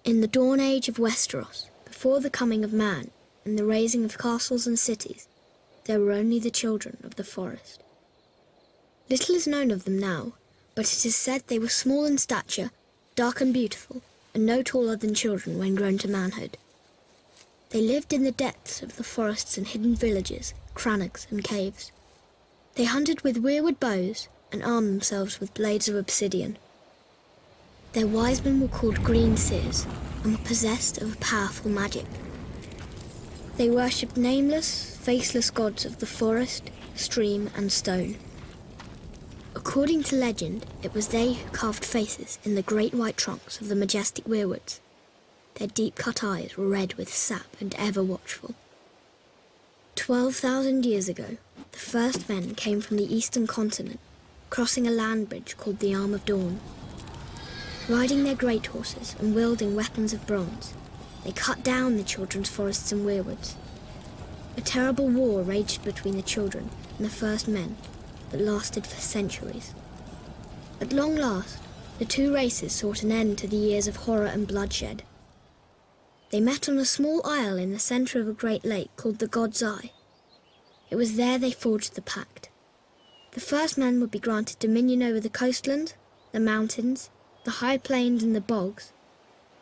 In the dawn age of Westeros, before the coming of man and the raising of castles and cities, there were only the children of the forest. Little is known of them now, but it is said they were small in stature, dark and beautiful, and no taller than children when grown to manhood. They lived in the depths of the forests and hidden villages, crannogs and caves. They hunted with weirwood bows and armed themselves with blades of obsidian. Their wise men were called green seers and were possessed of a powerful magic. They worshipped nameless, faceless gods of the forest, stream and stone. According to legend, it was they who carved faces in the great white trunks of the majestic weirwoods. Their deep-cut eyes were red with sap and ever watchful. 12,000 years ago, the first men came from the eastern continent, crossing a land bridge called the Arm of Dawn. Riding their great horses and wielding weapons of bronze, they cut down the children's forests and weirwoods. A terrible war raged between the children and the first men that lasted for centuries. At long last, the two races sought an end to the years of horror and bloodshed. They met on a small isle in the centre of a great lake called the God's Eye. It was there they forged the pact. The first men would be granted dominion over the coastland, the mountains, the high plains and the bogs,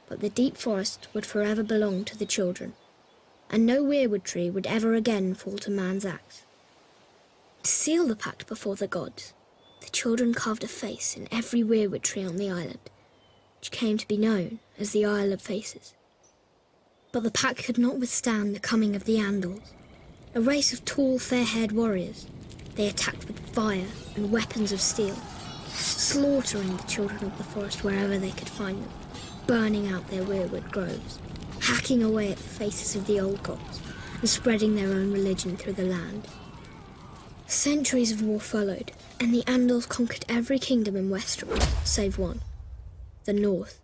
but the deep forest would forever belong to the children, and no weirwood tree would ever again fall to man's axe. To seal the pact before the gods, the children carved a face in every weirwood tree on the island, which came to be known as the Isle of Faces. But the pact could not withstand the coming of the Andals, a race of tall, fair-haired warriors. They attacked with fire and weapons of steel, slaughtering the children of the forest wherever they could find them, burning out their weirwood groves, hacking away at the faces of the old gods, and spreading their own religion through the land. Centuries of war followed, and the Andals conquered every kingdom in Westeros, save one, the North.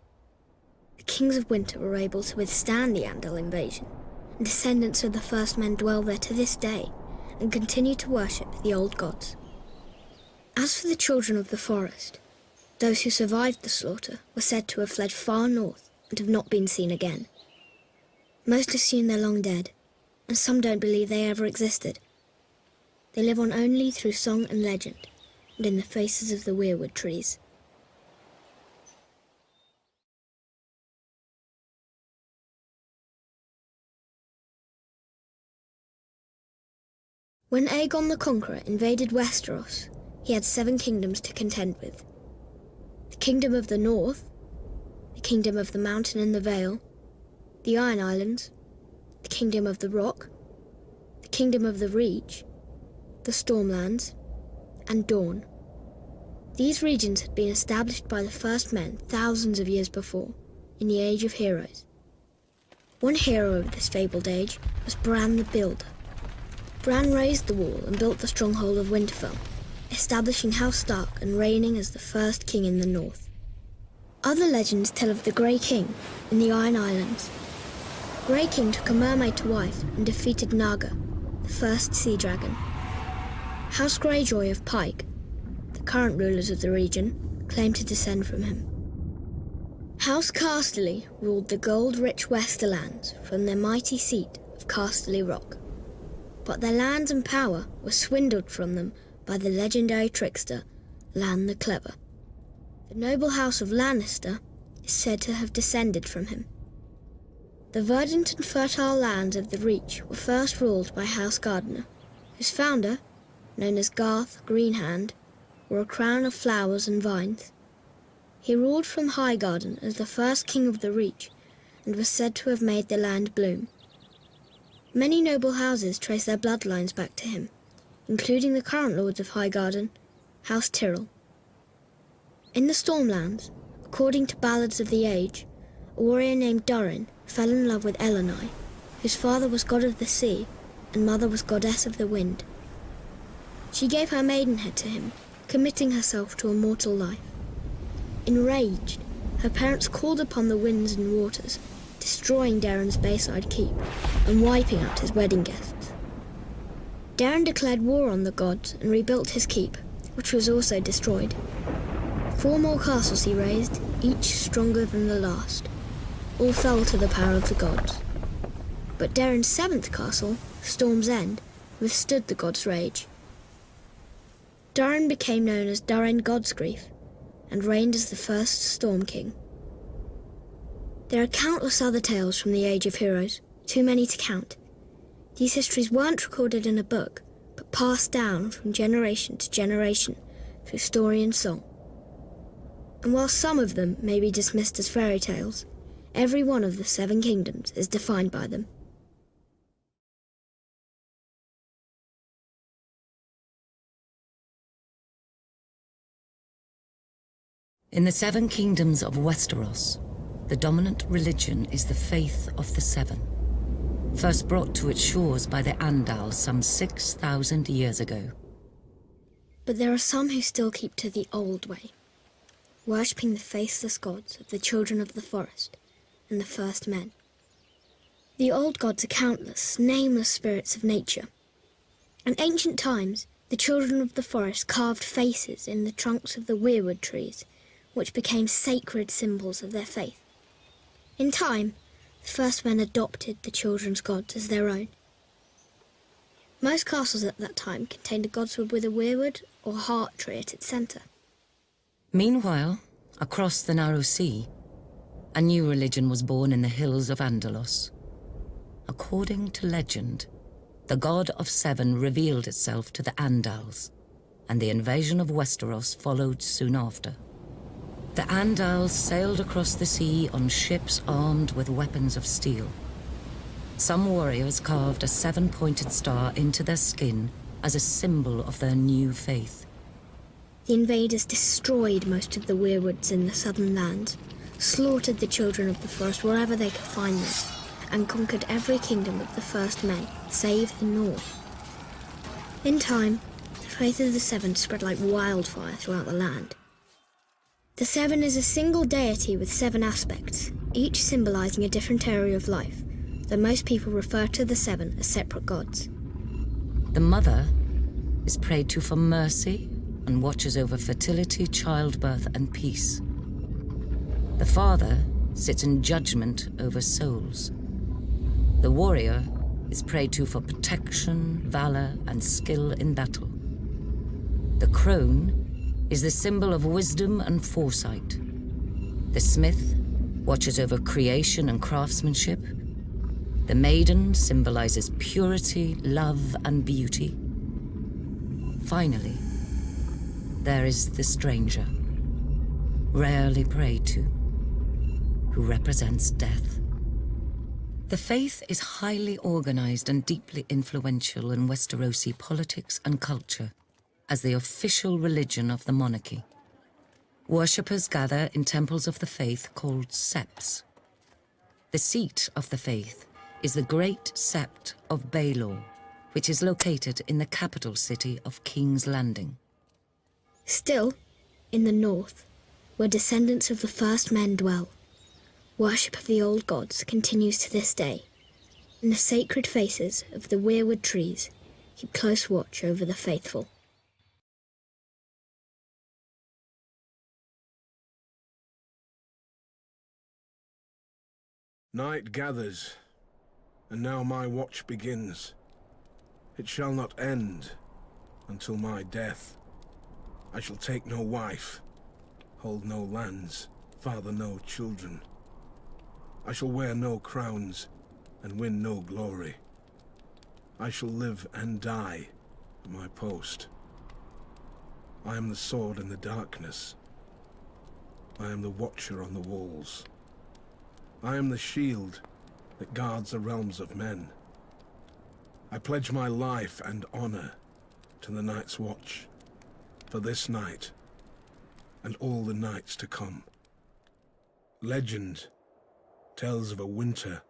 The kings of winter were able to withstand the Andal invasion, and descendants of the first men dwell there to this day and continue to worship the old gods. As for the children of the forest, those who survived the slaughter were said to have fled far north and have not been seen again. Most assume they're long dead, and some don't believe they ever existed. They live on only through song and legend, and in the faces of the weirwood trees. When Aegon the Conqueror invaded Westeros, he had 7 kingdoms to contend with. The Kingdom of the North, the Kingdom of the Mountain and the Vale, the Iron Islands, the Kingdom of the Rock, the Kingdom of the Reach, the Stormlands, and Dorne. These regions had been established by the first men thousands of years before, in the Age of Heroes. One hero of this fabled age was Bran the Builder. Bran raised the wall and built the stronghold of Winterfell, establishing House Stark and reigning as the first king in the north. Other legends tell of the Grey King in the Iron Islands. Grey King took a mermaid to wife and defeated Naga, the first sea dragon. House Greyjoy of Pike, the current rulers of the region, claimed to descend from him. House Casterly ruled the gold-rich Westerlands from their mighty seat of Casterly Rock. But their lands and power were swindled from them by the legendary trickster, Lann the Clever. The noble house of Lannister is said to have descended from him. The verdant and fertile lands of the Reach were first ruled by House Gardener, whose founder, known as Garth Greenhand, wore a crown of flowers and vines. He ruled from Highgarden as the first king of the Reach, and was said to have made the land bloom. Many noble houses trace their bloodlines back to him, including the current lords of Highgarden, House Tyrell. In the Stormlands, according to ballads of the age, a warrior named Durin fell in love with Elenai, whose father was god of the sea and mother was goddess of the wind. She gave her maidenhead to him, committing herself to a mortal life. Enraged, her parents called upon the winds and waters, destroying Daeron's Bayside Keep and wiping out his wedding guests. Daeron declared war on the gods and rebuilt his keep, which was also destroyed. 4 more castles he raised, each stronger than the last. all fell to the power of the gods. But Daren's seventh castle, Storm's End, withstood the gods' rage. Daren became known as Daren Godsgrief and reigned as the first Storm King. There are countless other tales from the Age of Heroes, too many to count. These histories weren't recorded in a book, but passed down from generation to generation through story and song. And while some of them may be dismissed as fairy tales, every one of the Seven Kingdoms is defined by them. In the Seven Kingdoms of Westeros, the dominant religion is the faith of the Seven, first brought to its shores by the Andals some 6,000 years ago. But there are some who still keep to the old way, worshipping the faceless gods of the children of the forest and the first men. The old gods are countless, nameless spirits of nature. In ancient times, the children of the forest carved faces in the trunks of the weirwood trees, which became sacred symbols of their faith. In time, the first men adopted the children's gods as their own. Most castles at that time contained a godswood with a weirwood or heart tree at its centre. Meanwhile, across the narrow sea, a new religion was born in the hills of Andalos. According to legend, the god of Seven revealed itself to the Andals, and the invasion of Westeros followed soon after. The Andals sailed across the sea on ships armed with weapons of steel. Some warriors carved a seven-pointed star into their skin as a symbol of their new faith. The invaders destroyed most of the weirwoods in the southern lands, slaughtered the children of the forest wherever they could find them, and conquered every kingdom of the first men, save the north. In time, the faith of the Seven spread like wildfire throughout the land. The Seven is a single deity with 7 aspects, each symbolizing a different area of life, though most people refer to the Seven as separate gods. The mother is prayed to for mercy and watches over fertility, childbirth, and peace. The father sits in judgment over souls. The warrior is prayed to for protection, valor, and skill in battle. The crone is the symbol of wisdom and foresight. The smith watches over creation and craftsmanship. The maiden symbolizes purity, love, and beauty. Finally, there is the stranger, rarely prayed to, who represents death. The faith is highly organized and deeply influential in Westerosi politics and culture as the official religion of the monarchy. Worshippers gather in temples of the faith called septs. The seat of the faith is the Great Sept of Baelor, which is located in the capital city of King's Landing. Still, in the north, where descendants of the first men dwell, worship of the old gods continues to this day, and the sacred faces of the weirwood trees keep close watch over the faithful. Night gathers, and now my watch begins. It shall not end until my death. I shall take no wife, hold no lands, father no children. I shall wear no crowns and win no glory. I shall live and die at my post. I am the sword in the darkness. I am the watcher on the walls. I am the shield that guards the realms of men. I pledge my life and honor to the Night's Watch, for this night and all the nights to come. Legend tells of a winter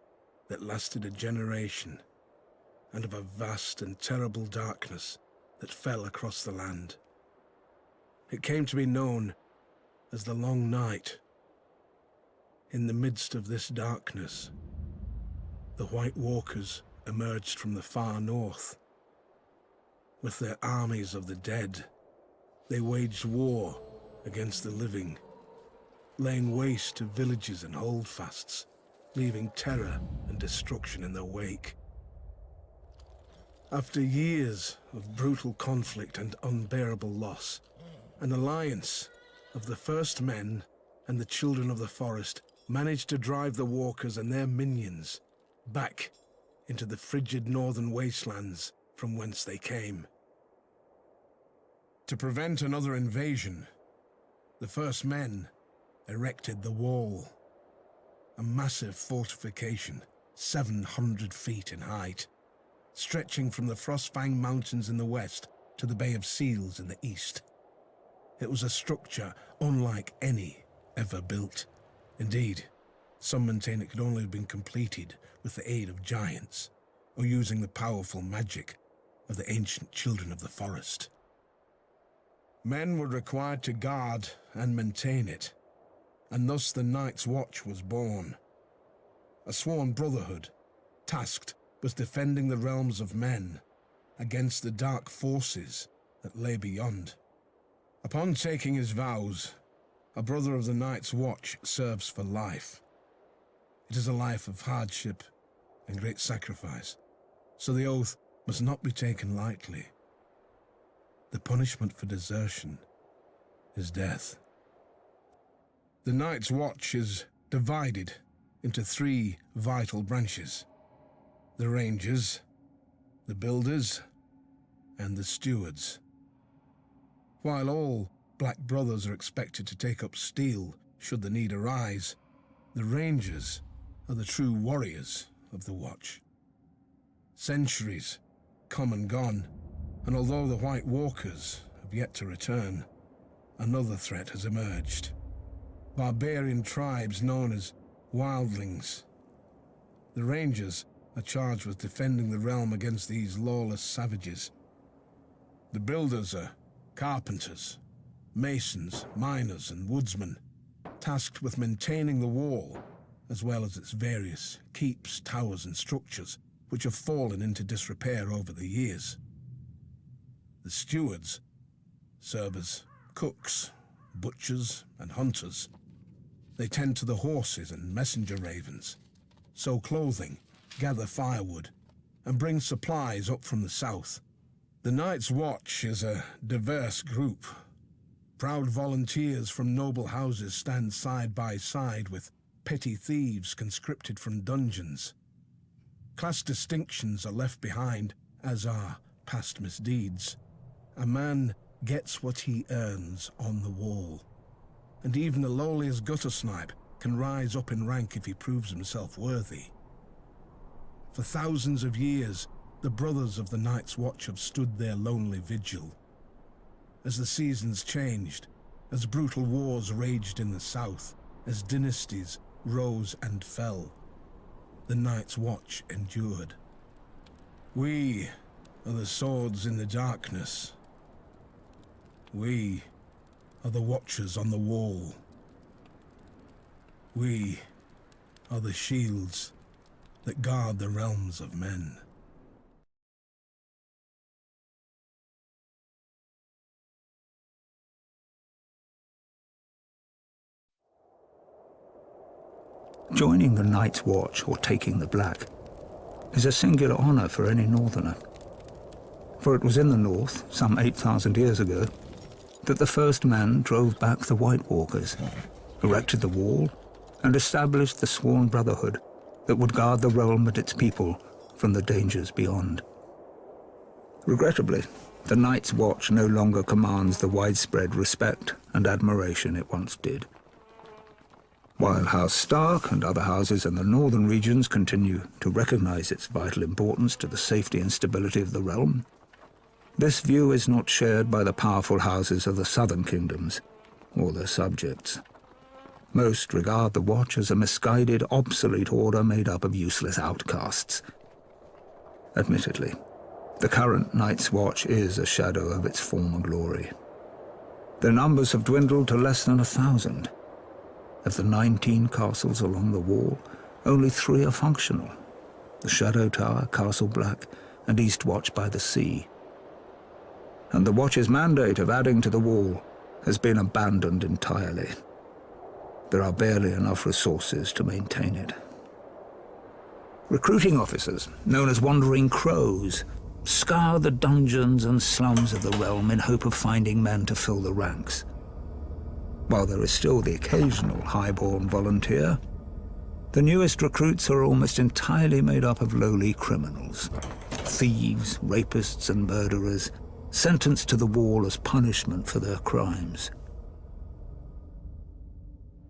that lasted a generation, and of a vast and terrible darkness that fell across the land. It came to be known as the Long Night. In the midst of this darkness, the White Walkers emerged from the far north. With their armies of the dead, they waged war against the living, laying waste to villages and holdfasts, leaving terror and destruction in their wake. After years of brutal conflict and unbearable loss, an alliance of the First Men and the Children of the Forest managed to drive the Walkers and their minions back into the frigid northern wastelands from whence they came. To prevent another invasion, the First Men erected the Wall, a massive fortification 700 feet in height, stretching from the Frostfang Mountains in the west to the Bay of Seals in the east. It was a structure unlike any ever built. Indeed, some maintain it could only have been completed with the aid of giants, or using the powerful magic of the ancient Children of the Forest. Men were required to guard and maintain it, and thus the Night's Watch was born. A sworn brotherhood, tasked with defending the realms of men against the dark forces that lay beyond. Upon taking his vows, a brother of the Night's Watch serves for life. It is a life of hardship and great sacrifice, so the oath must not be taken lightly. The punishment for desertion is death. The Night's Watch is divided into 3 vital branches: the Rangers, the Builders, and the Stewards. While all Black Brothers are expected to take up steel should the need arise, the Rangers are the true warriors of the Watch. Centuries come and gone, and although the White Walkers have yet to return, another threat has emerged. Barbarian tribes known as Wildlings. The Rangers are charged with defending the realm against these lawless savages. The Builders are carpenters, masons, miners, and woodsmen, tasked with maintaining the wall, as well as its various keeps, towers, and structures, which have fallen into disrepair over the years. The Stewards serve as cooks, butchers, and hunters. They tend to the horses and messenger ravens, sew clothing, gather firewood, and bring supplies up from the south. The Night's Watch is a diverse group. Proud volunteers from noble houses stand side by side with petty thieves conscripted from dungeons. Class distinctions are left behind, as are past misdeeds. A man gets what he earns on the wall, and even the lowliest gutter snipe can rise up in rank if he proves himself worthy. For thousands of years, the brothers of the Night's Watch have stood their lonely vigil. As the seasons changed, as brutal wars raged in the south, as dynasties rose and fell, the Night's Watch endured. We are the swords in the darkness. We are the watchers on the wall. We are the shields that guard the realms of men. Joining the Night's Watch, or taking the Black, is a singular honor for any northerner. For it was in the north, some 8,000 years ago, that the first men drove back the White Walkers, erected the Wall, and established the sworn brotherhood that would guard the realm and its people from the dangers beyond. Regrettably, the Night's Watch no longer commands the widespread respect and admiration it once did. While House Stark and other houses in the northern regions continue to recognize its vital importance to the safety and stability of the realm, this view is not shared by the powerful houses of the southern kingdoms or their subjects. Most regard the Watch as a misguided, obsolete order made up of useless outcasts. Admittedly, the current Night's Watch is a shadow of its former glory. Their numbers have dwindled to less than 1,000. Of the 19 castles along the Wall, only 3 are functional: the Shadow Tower, Castle Black, and East Watch by the Sea. And the Watch's mandate of adding to the Wall has been abandoned entirely. There are barely enough resources to maintain it. Recruiting officers, known as Wandering Crows, scour the dungeons and slums of the realm in hope of finding men to fill the ranks. While there is still the occasional highborn volunteer, the newest recruits are almost entirely made up of lowly criminals. Thieves, rapists, and murderers, sentenced to the wall as punishment for their crimes.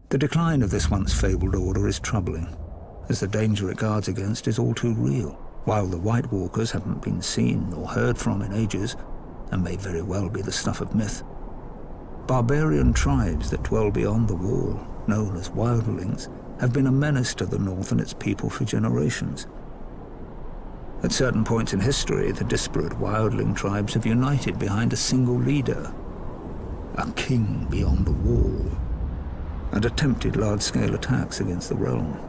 The decline of this once fabled order is troubling, as the danger it guards against is all too real. While the White Walkers haven't been seen or heard from in ages, and may very well be the stuff of myth, barbarian tribes that dwell beyond the wall, known as wildlings, have been a menace to the North and its people for generations. At certain points in history, the disparate wildling tribes have united behind a single leader, a king beyond the wall, and attempted large-scale attacks against the realm.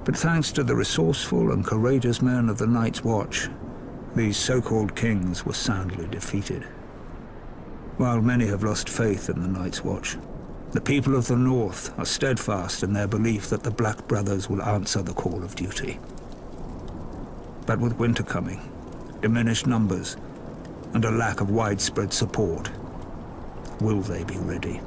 But thanks to the resourceful and courageous men of the Night's Watch, these so-called kings were soundly defeated. While many have lost faith in the Night's Watch, the people of the North are steadfast in their belief that the Black Brothers will answer the call of duty. But with winter coming, diminished numbers, and a lack of widespread support, will they be ready?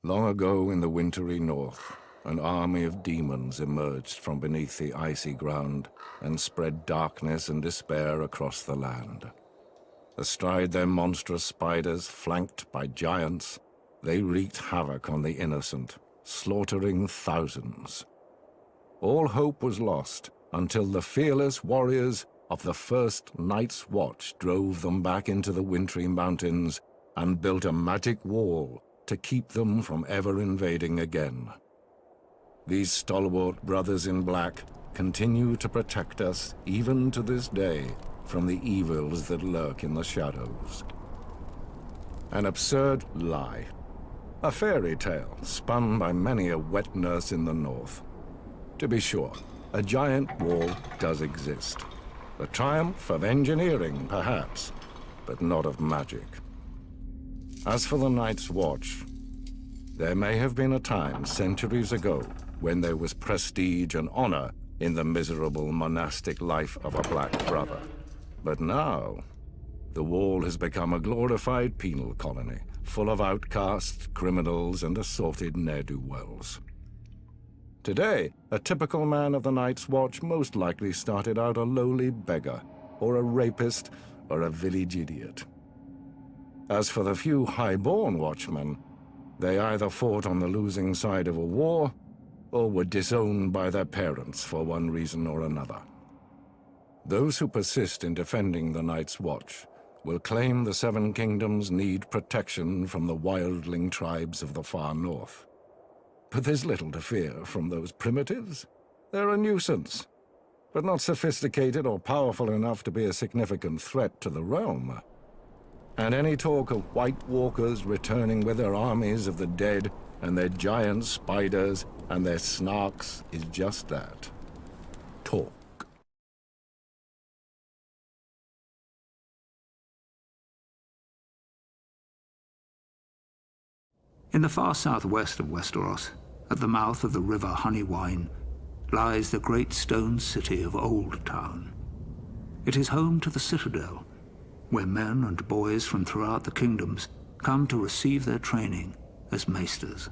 Long ago in the wintry north, an army of demons emerged from beneath the icy ground and spread darkness and despair across the land. Astride their monstrous spiders, flanked by giants, they wreaked havoc on the innocent, slaughtering thousands. All hope was lost until the fearless warriors of the first Night's Watch drove them back into the wintry mountains and built a magic wall to keep them from ever invading again. These stalwart brothers in black continue to protect us even to this day from the evils that lurk in the shadows. An absurd lie. A fairy tale spun by many a wet nurse in the north. To be sure, a giant wall does exist. The triumph of engineering, perhaps, but not of magic. As for the Night's Watch, there may have been a time centuries ago when there was prestige and honor in the miserable monastic life of a Black Brother. But now, the wall has become a glorified penal colony, full of outcasts, criminals, and assorted ne'er-do-wells. Today, a typical man of the Night's Watch most likely started out a lowly beggar, or a rapist, or a village idiot. As for the few high-born watchmen, they either fought on the losing side of a war, or were disowned by their parents for one reason or another. Those who persist in defending the Night's Watch will claim the Seven Kingdoms need protection from the wildling tribes of the far north. But there's little to fear from those primitives. They're a nuisance, but not sophisticated or powerful enough to be a significant threat to the realm. And any talk of White Walkers returning with their armies of the dead and their giant spiders and their snarks is just that. Talk. In the far southwest of Westeros, at the mouth of the river Honeywine, lies the great stone city of Old Town. It is home to the Citadel, where men and boys from throughout the kingdoms come to receive their training as maesters.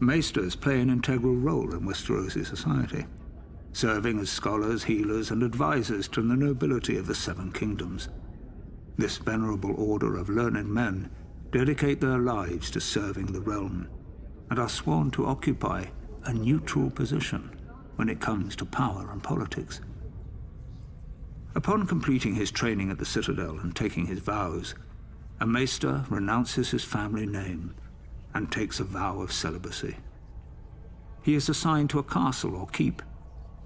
Maesters play an integral role in Westerosi society, serving as scholars, healers, and advisors to the nobility of the Seven Kingdoms. This venerable order of learned men dedicate their lives to serving the realm, and are sworn to occupy a neutral position when it comes to power and politics. Upon completing his training at the Citadel and taking his vows, a maester renounces his family name and takes a vow of celibacy. He is assigned to a castle or keep,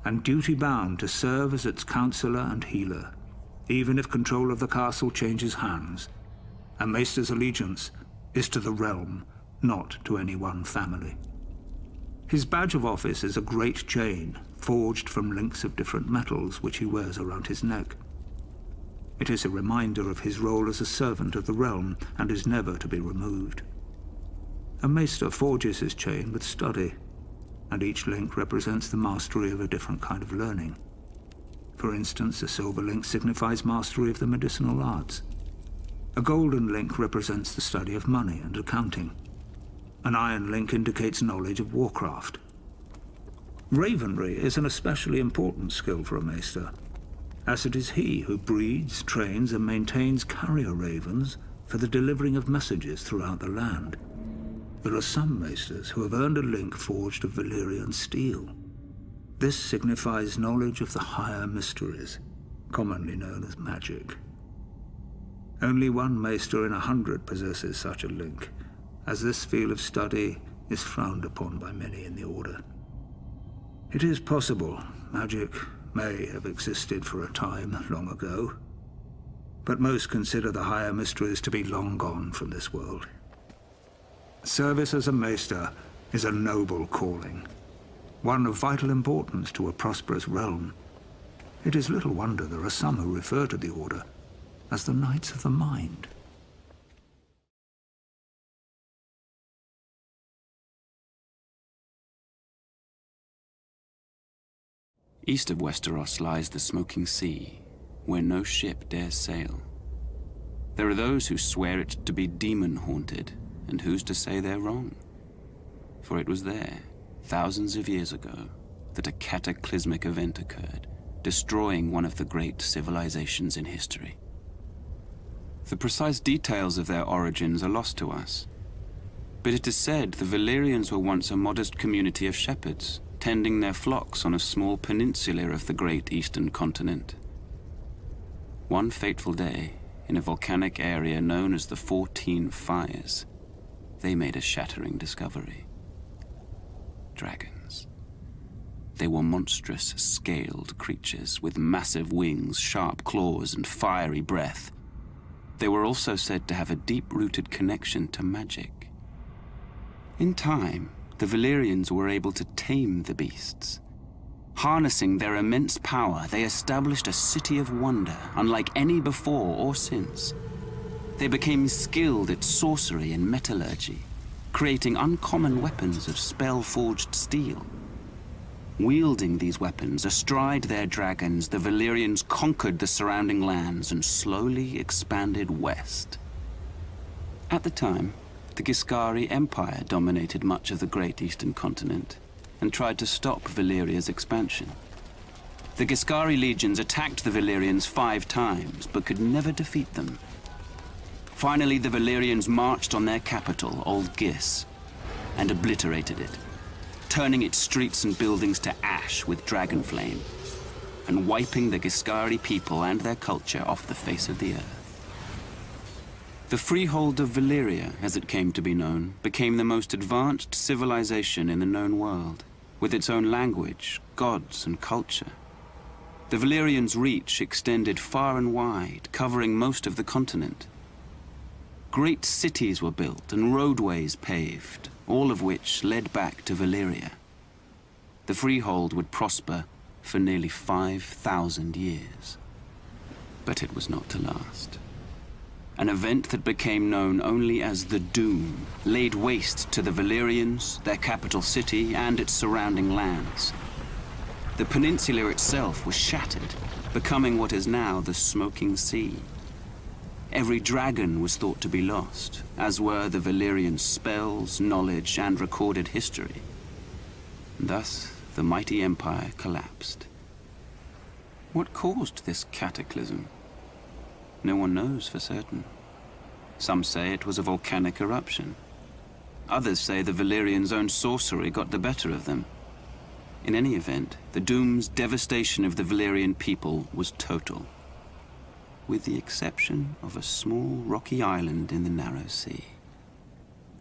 and duty-bound to serve as its counselor and healer, even if control of the castle changes hands. A maester's allegiance is to the realm, not to any one family. His badge of office is a great chain, forged from links of different metals which he wears around his neck. It is a reminder of his role as a servant of the realm and is never to be removed. A maester forges his chain with study, and each link represents the mastery of a different kind of learning. For instance, a silver link signifies mastery of the medicinal arts. A golden link represents the study of money and accounting. An iron link indicates knowledge of warcraft. Ravenry is an especially important skill for a maester, as it is he who breeds, trains, and maintains carrier ravens for the delivering of messages throughout the land. There are some maesters who have earned a link forged of Valyrian steel. This signifies knowledge of the higher mysteries, commonly known as magic. Only one maester in 100 possesses such a link, as this field of study is frowned upon by many in the Order. It is possible magic may have existed for a time long ago, but most consider the higher mysteries to be long gone from this world. Service as a maester is a noble calling, one of vital importance to a prosperous realm. It is little wonder there are some who refer to the Order as the Knights of the Mind. East of Westeros lies the Smoking Sea, where no ship dares sail. There are those who swear it to be demon-haunted, and who's to say they're wrong? For it was there, thousands of years ago, that a cataclysmic event occurred, destroying one of the great civilizations in history. The precise details of their origins are lost to us, but it is said the Valyrians were once a modest community of shepherds, tending their flocks on a small peninsula of the great eastern continent. One fateful day, in a volcanic area known as the 14 Fires, they made a shattering discovery. Dragons. They were monstrous, scaled creatures with massive wings, sharp claws, and fiery breath. They were also said to have a deep-rooted connection to magic. In time, the Valyrians were able to tame the beasts. Harnessing their immense power, they established a city of wonder, unlike any before or since. They became skilled at sorcery and metallurgy, creating uncommon weapons of spell-forged steel. Wielding these weapons astride their dragons, the Valyrians conquered the surrounding lands and slowly expanded west. At the time, the Giscari Empire dominated much of the great eastern continent and tried to stop Valyria's expansion. The Giscari legions attacked the Valyrians 5 times, but could never defeat them. Finally, the Valyrians marched on their capital, Old Gis, and obliterated it, turning its streets and buildings to ash with dragon flame, and wiping the Giscari people and their culture off the face of the earth. The Freehold of Valyria, as it came to be known, became the most advanced civilization in the known world, with its own language, gods, and culture. The Valyrians' reach extended far and wide, covering most of the continent. Great cities were built and roadways paved, all of which led back to Valyria. The Freehold would prosper for nearly 5,000 years. But it was not to last. An event that became known only as the Doom laid waste to the Valyrians, their capital city, and its surrounding lands. The peninsula itself was shattered, becoming what is now the Smoking Sea. Every dragon was thought to be lost, as were the Valyrian spells, knowledge, and recorded history. Thus, the mighty empire collapsed. What caused this cataclysm? No one knows for certain. Some say it was a volcanic eruption. Others say the Valyrians' own sorcery got the better of them. In any event, the Doom's devastation of the Valyrian people was total, with the exception of a small rocky island in the narrow sea,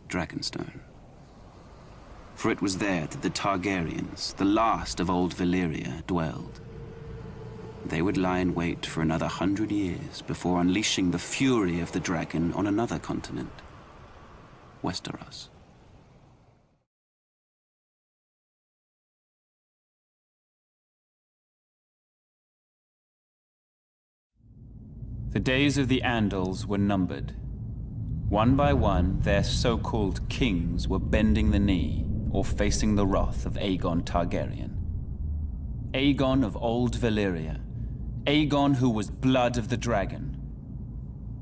Dragonstone. For it was there that the Targaryens, the last of old Valyria, dwelled. They would lie in wait for another 100 years before unleashing the fury of the dragon on another continent, Westeros. The days of the Andals were numbered. One by one, their so-called kings were bending the knee or facing the wrath of Aegon Targaryen. Aegon of Old Valyria. Aegon who was blood of the dragon.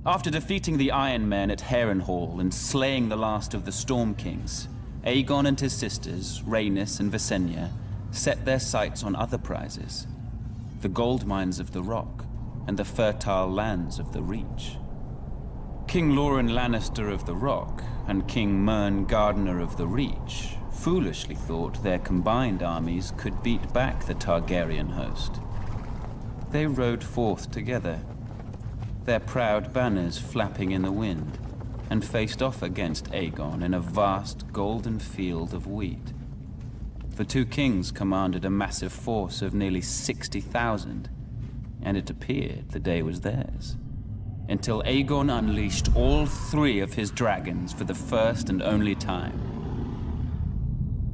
After defeating the Iron Men at Harrenhal and slaying the last of the Storm Kings, Aegon and his sisters, Rhaenys and Visenya, set their sights on other prizes. The gold mines of the Rock and the fertile lands of the Reach. King Loren Lannister of the Rock and King Mern Gardener of the Reach foolishly thought their combined armies could beat back the Targaryen host. They rode forth together, their proud banners flapping in the wind, and faced off against Aegon in a vast golden field of wheat. The two kings commanded a massive force of nearly 60,000, and it appeared the day was theirs, until Aegon unleashed all three of his dragons for the first and only time.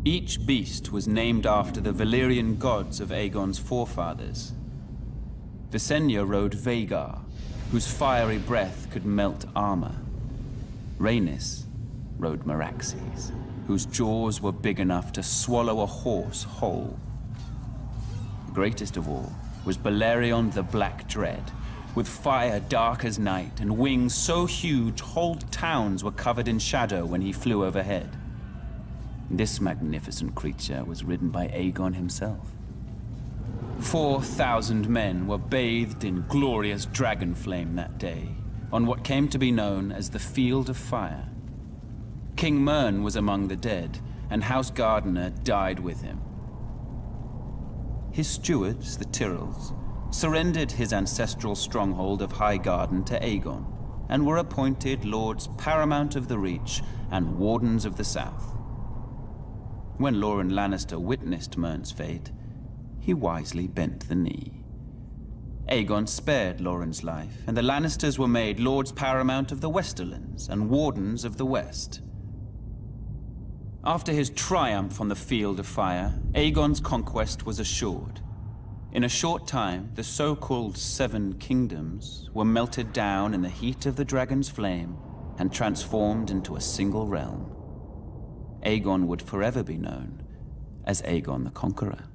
Each beast was named after the Valyrian gods of Aegon's forefathers. Visenya rode Vhagar, whose fiery breath could melt armor. Rhaenys rode Meraxes, whose jaws were big enough to swallow a horse whole. Greatest of all was Balerion the Black Dread, with fire dark as night and wings so huge whole towns were covered in shadow when he flew overhead. This magnificent creature was ridden by Aegon himself. 4,000 men were bathed in glorious dragon flame that day, on what came to be known as the Field of Fire. King Mern was among the dead, and House Gardener died with him. His stewards, the Tyrells, surrendered his ancestral stronghold of Highgarden to Aegon, and were appointed Lords Paramount of the Reach and Wardens of the South. When Loren Lannister witnessed Mern's fate, he wisely bent the knee. Aegon spared Loren's life, and the Lannisters were made Lords Paramount of the Westerlands and Wardens of the West. After his triumph on the Field of Fire, Aegon's conquest was assured. In a short time, the so-called Seven Kingdoms were melted down in the heat of the dragon's flame and transformed into a single realm. Aegon would forever be known as Aegon the Conqueror.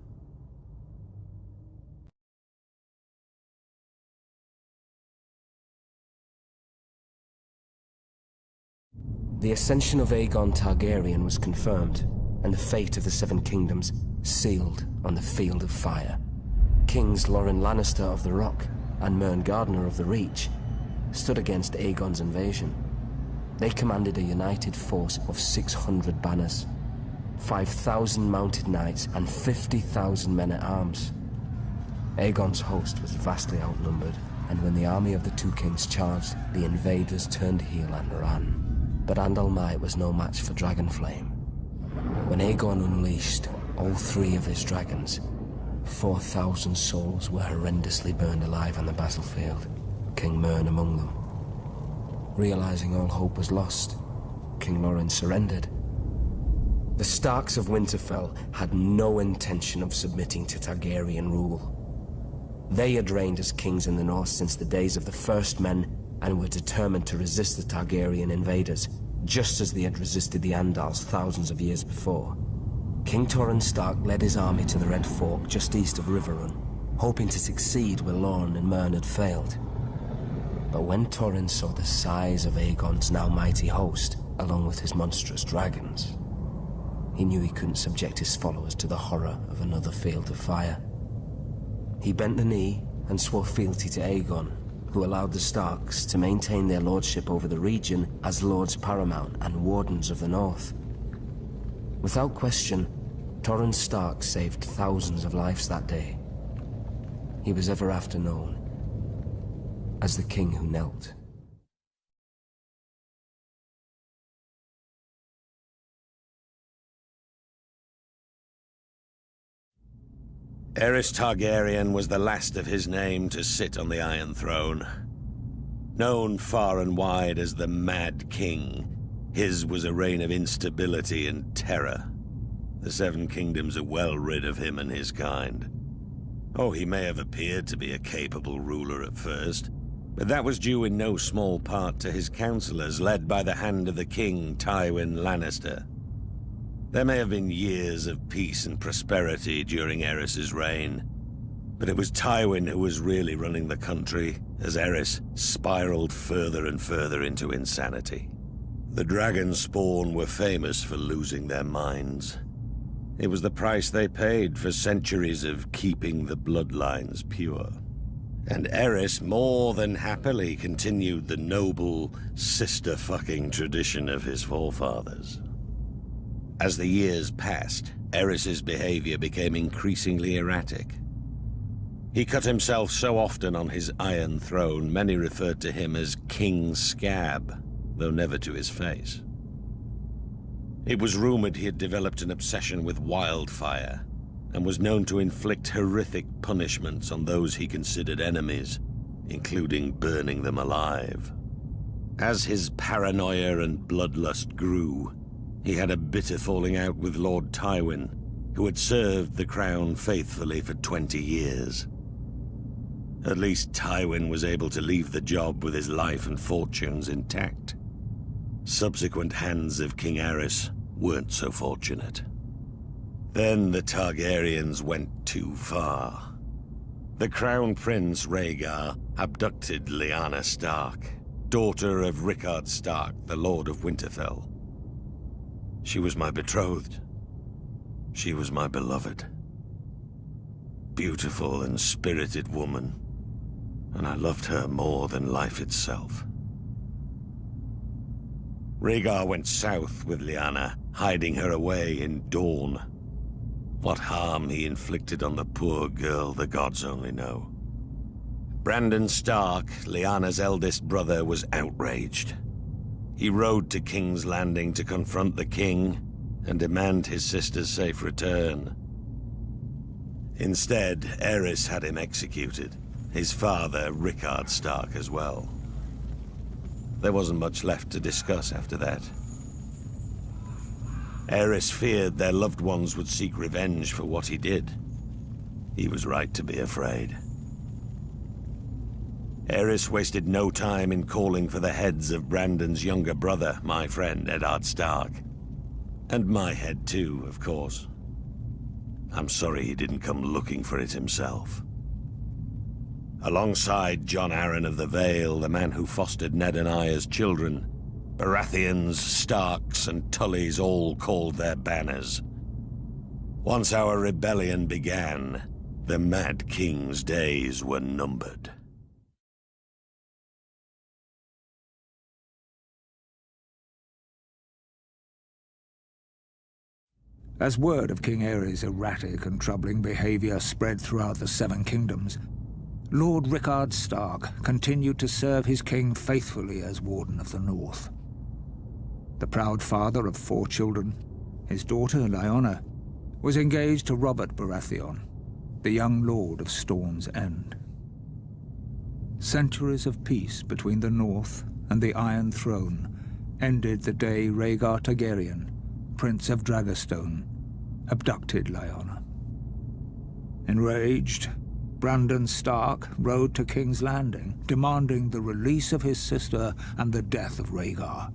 The ascension of Aegon Targaryen was confirmed, and the fate of the Seven Kingdoms sealed on the Field of Fire. Kings Loren Lannister of the Rock and Mern Gardener of the Reach stood against Aegon's invasion. They commanded a united force of 600 banners, 5,000 mounted knights, and 50,000 men-at-arms. Aegon's host was vastly outnumbered, and when the army of the two kings charged, the invaders turned heel and ran. But Andal might was no match for Dragonflame. When Aegon unleashed all three of his dragons, 4,000 souls were horrendously burned alive on the battlefield, King Mern among them. Realizing all hope was lost, King Loren surrendered. The Starks of Winterfell had no intention of submitting to Targaryen rule. They had reigned as kings in the north since the days of the First Men and were determined to resist the Targaryen invaders, just as they had resisted the Andals thousands of years before. King Torrhen Stark led his army to the Red Fork just east of Riverrun, hoping to succeed where Loren and Mern had failed. But when Torrhen saw the size of Aegon's now mighty host, along with his monstrous dragons, he knew he couldn't subject his followers to the horror of another Field of Fire. He bent the knee and swore fealty to Aegon, who allowed the Starks to maintain their lordship over the region as Lords Paramount and Wardens of the North. Without question, Torrhen Stark saved thousands of lives that day. He was ever after known as the King who knelt. Aerys Targaryen was the last of his name to sit on the Iron Throne. Known far and wide as the Mad King, his was a reign of instability and terror. The Seven Kingdoms are well rid of him and his kind. Oh, he may have appeared to be a capable ruler at first, But that was due in no small part to his counselors, led by the hand of the king, Tywin Lannister. There may have been years of peace and prosperity during Aerys's reign, but it was Tywin who was really running the country as Aerys spiraled further and further into insanity. The dragon spawn were famous for losing their minds. It was the price they paid for centuries of keeping the bloodlines pure. And Aerys more than happily continued the noble sister-fucking tradition of his forefathers. As the years passed, Aerys's behavior became increasingly erratic. He cut himself so often on his Iron Throne, many referred to him as King Scab, though never to his face. It was rumored he had developed an obsession with wildfire, and was known to inflict horrific punishments on those he considered enemies, including burning them alive. As his paranoia and bloodlust grew, he had a bitter falling out with Lord Tywin, who had served the crown faithfully for 20 years. At least Tywin was able to leave the job with his life and fortunes intact. Subsequent hands of King Aerys weren't so fortunate. Then the Targaryens went too far. The Crown Prince Rhaegar abducted Lyanna Stark, daughter of Rickard Stark, the Lord of Winterfell. She was my betrothed. She was my beloved. Beautiful and spirited woman, and I loved her more than life itself. Rhaegar went south with Lyanna, hiding her away in Dorne. What harm he inflicted on the poor girl, the gods only know. Brandon Stark, Lyanna's eldest brother, was outraged. He rode to King's Landing to confront the king and demand his sister's safe return. Instead, Aerys had him executed, his father, Rickard Stark, as well. There wasn't much left to discuss after that. Aerys feared their loved ones would seek revenge for what he did. He was right to be afraid. Aerys wasted no time in calling for the heads of Brandon's younger brother, my friend Eddard Stark. And my head too, of course. I'm sorry he didn't come looking for it himself. Alongside Jon Arryn of the Vale, the man who fostered Ned and I as children, Baratheons, Starks, and Tullys all called their banners. Once our rebellion began, the Mad King's days were numbered. As word of King Aerys' erratic and troubling behavior spread throughout the Seven Kingdoms, Lord Rickard Stark continued to serve his king faithfully as Warden of the North. The proud father of 4 children, his daughter Lyanna, was engaged to Robert Baratheon, the young lord of Storm's End. Centuries of peace between the North and the Iron Throne ended the day Rhaegar Targaryen, Prince of Dragonstone, abducted Lyanna. Enraged, Brandon Stark rode to King's Landing, demanding the release of his sister and the death of Rhaegar.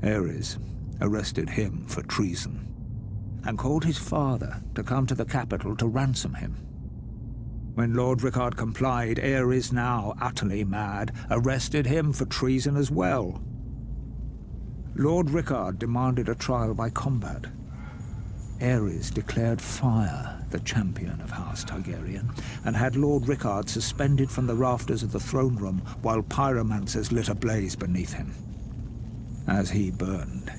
Aerys arrested him for treason, and called his father to come to the capital to ransom him. When Lord Rickard complied, Aerys, now utterly mad, arrested him for treason as well. Lord Rickard demanded a trial by combat. Aerys declared fire the champion of House Targaryen, and had Lord Rickard suspended from the rafters of the throne room while pyromancers lit a blaze beneath him. As he burned,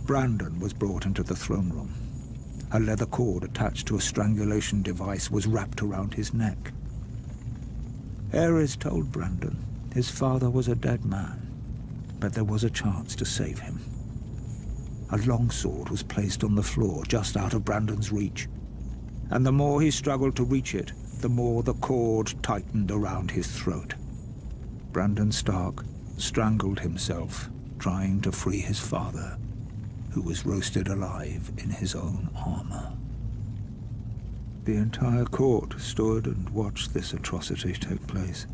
Brandon was brought into the throne room. A leather cord attached to a strangulation device was wrapped around his neck. Aerys told Brandon his father was a dead man, but there was a chance to save him. A longsword was placed on the floor just out of Brandon's reach, and the more he struggled to reach it, the more the cord tightened around his throat. Brandon Stark strangled himself, trying to free his father, who was roasted alive in his own armor. The entire court stood and watched this atrocity take place.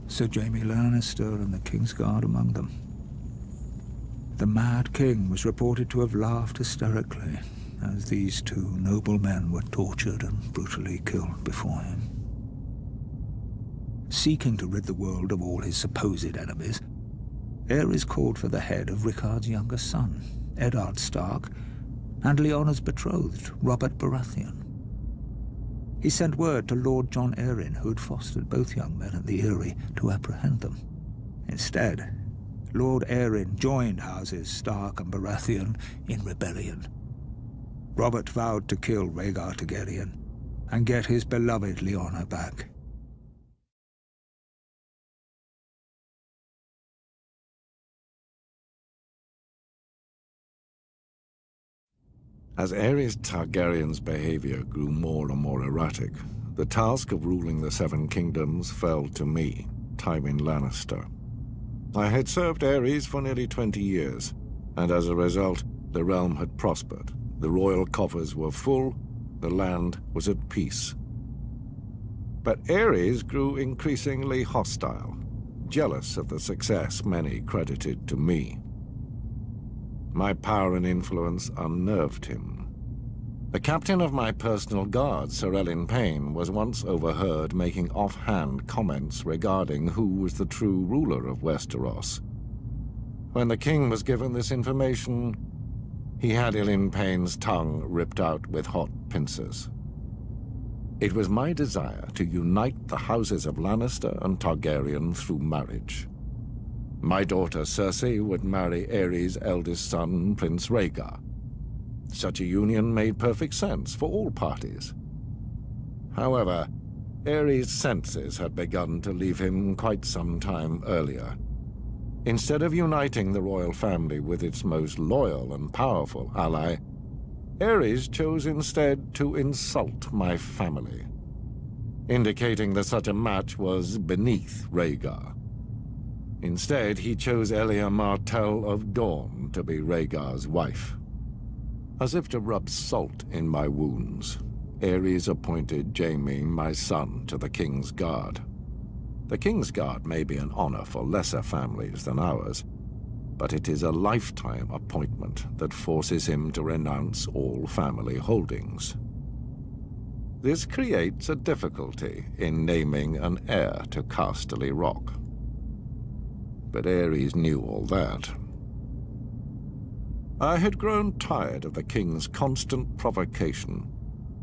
Sir Jaime Lannister and the King's Guard among them. The Mad King was reported to have laughed hysterically as these two noble men were tortured and brutally killed before him. Seeking to rid the world of all his supposed enemies, Aerys called for the head of Rickard's younger son, Eddard Stark, and Lyanna's betrothed, Robert Baratheon. He sent word to Lord Jon Arryn, who had fostered both young men at the Eyrie, to apprehend them. Instead, Lord Arryn joined houses Stark and Baratheon in rebellion. Robert vowed to kill Rhaegar Targaryen and get his beloved Lyanna back. As Aerys Targaryen's behavior grew more and more erratic, the task of ruling the Seven Kingdoms fell to me, Tywin Lannister. I had served Aerys for nearly 20 years, and as a result, the realm had prospered. The royal coffers were full, the land was at peace. But Aerys grew increasingly hostile, jealous of the success many credited to me. My power and influence unnerved him. The captain of my personal guard, Sir Elyn Payne, was once overheard making offhand comments regarding who was the true ruler of Westeros. When the king was given this information, he had Elyn Payne's tongue ripped out with hot pincers. It was my desire to unite the houses of Lannister and Targaryen through marriage. My daughter Cersei would marry Aerys' eldest son, Prince Rhaegar. Such a union made perfect sense for all parties. However, Aerys' senses had begun to leave him quite some time earlier. Instead of uniting the royal family with its most loyal and powerful ally, Aerys chose instead to insult my family, indicating that such a match was beneath Rhaegar. Instead, he chose Elia Martell of Dorne to be Rhaegar's wife. As if to rub salt in my wounds, Aerys appointed Jaime, my son, to the King's Guard. The King's Guard may be an honor for lesser families than ours, but it is a lifetime appointment that forces him to renounce all family holdings. This creates a difficulty in naming an heir to Casterly Rock. But Aerys knew all that. I had grown tired of the king's constant provocation.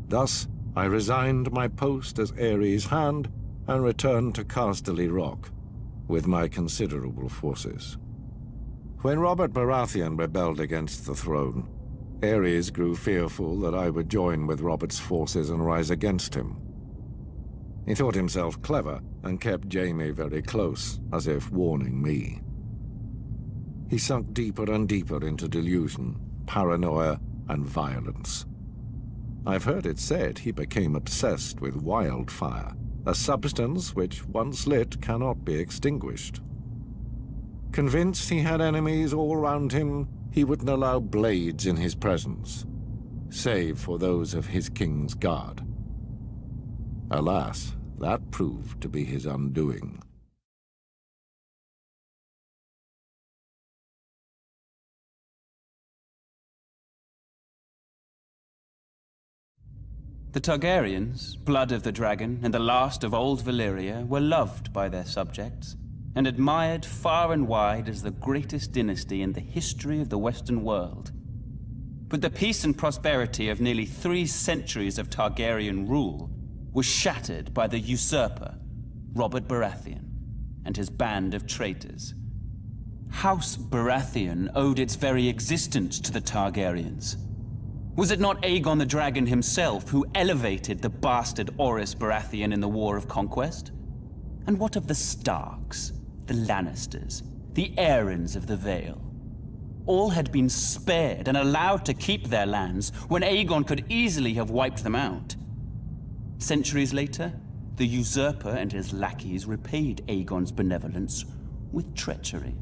Thus, I resigned my post as Aerys' hand and returned to Casterly Rock with my considerable forces. When Robert Baratheon rebelled against the throne, Aerys grew fearful that I would join with Robert's forces and rise against him. He thought himself clever and kept Jaime very close, as if warning me. He sunk deeper and deeper into delusion, paranoia, and violence. I've heard it said he became obsessed with wildfire, a substance which, once lit, cannot be extinguished. Convinced he had enemies all around him, he wouldn't allow blades in his presence, save for those of his King's Guard. Alas, that proved to be his undoing. The Targaryens, blood of the dragon, and the last of old Valyria, were loved by their subjects, and admired far and wide as the greatest dynasty in the history of the Western world. But the peace and prosperity of nearly 3 centuries of Targaryen rule was shattered by the usurper, Robert Baratheon, and his band of traitors. House Baratheon owed its very existence to the Targaryens. Was it not Aegon the Dragon himself who elevated the bastard Orys Baratheon in the War of Conquest? And what of the Starks, the Lannisters, the Aarons of the Vale? All had been spared and allowed to keep their lands when Aegon could easily have wiped them out. Centuries later, the usurper and his lackeys repaid Aegon's benevolence with treachery.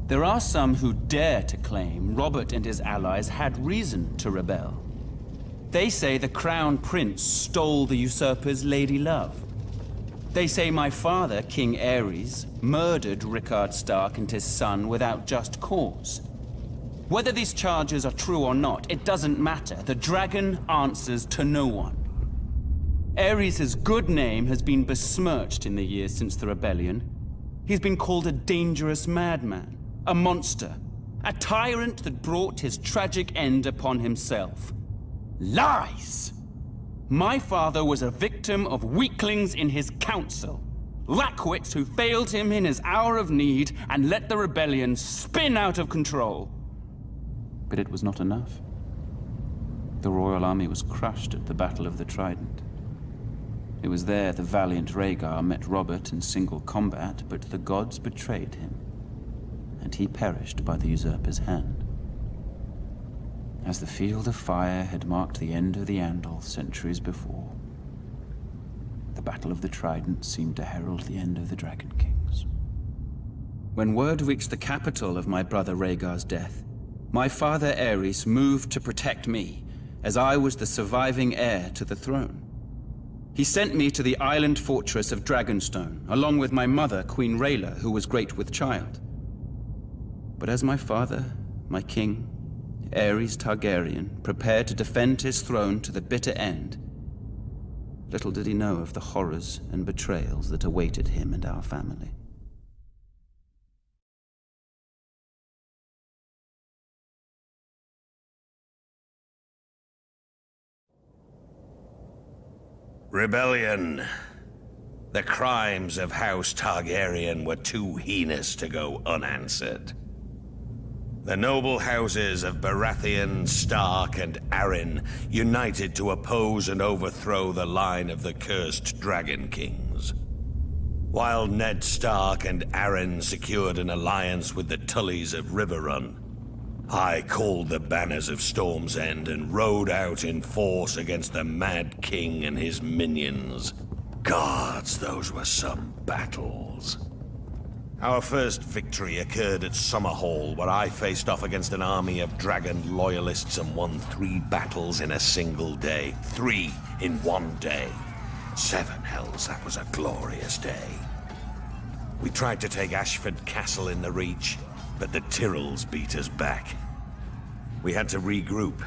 There are some who dare to claim Robert and his allies had reason to rebel. They say the Crown Prince stole the usurper's lady love. They say my father, King Aerys, murdered Rickard Stark and his son without just cause. Whether these charges are true or not, it doesn't matter. The dragon answers to no one. Aerys' good name has been besmirched in the years since the rebellion. He's been called a dangerous madman, a monster, a tyrant that brought his tragic end upon himself. Lies! My father was a victim of weaklings in his council. Lackwits who failed him in his hour of need and let the rebellion spin out of control. But it was not enough. The royal army was crushed at the Battle of the Trident. It was there the valiant Rhaegar met Robert in single combat, but the gods betrayed him, and he perished by the usurper's hand. As the Field of Fire had marked the end of the Andal centuries before, the Battle of the Trident seemed to herald the end of the Dragon Kings. When word reached the capital of my brother Rhaegar's death, my father Aerys moved to protect me, as I was the surviving heir to the throne. He sent me to the island fortress of Dragonstone, along with my mother, Queen Rhaela, who was great with child. But as my father, my king, Aerys Targaryen, prepared to defend his throne to the bitter end, little did he know of the horrors and betrayals that awaited him and our family. Rebellion. The crimes of House Targaryen were too heinous to go unanswered. The noble houses of Baratheon, Stark, and Arryn united to oppose and overthrow the line of the cursed Dragon Kings. While Ned Stark and Arryn secured an alliance with the Tullys of Riverrun, I called the banners of Storm's End and rode out in force against the Mad King and his minions. Gods, those were some battles. Our first victory occurred at Summerhall, where I faced off against an army of dragon loyalists and won 3 battles in a single day. 3 in one day. 7 hells, that was a glorious day. We tried to take Ashford Castle in the Reach, but the Tyrells beat us back. We had to regroup.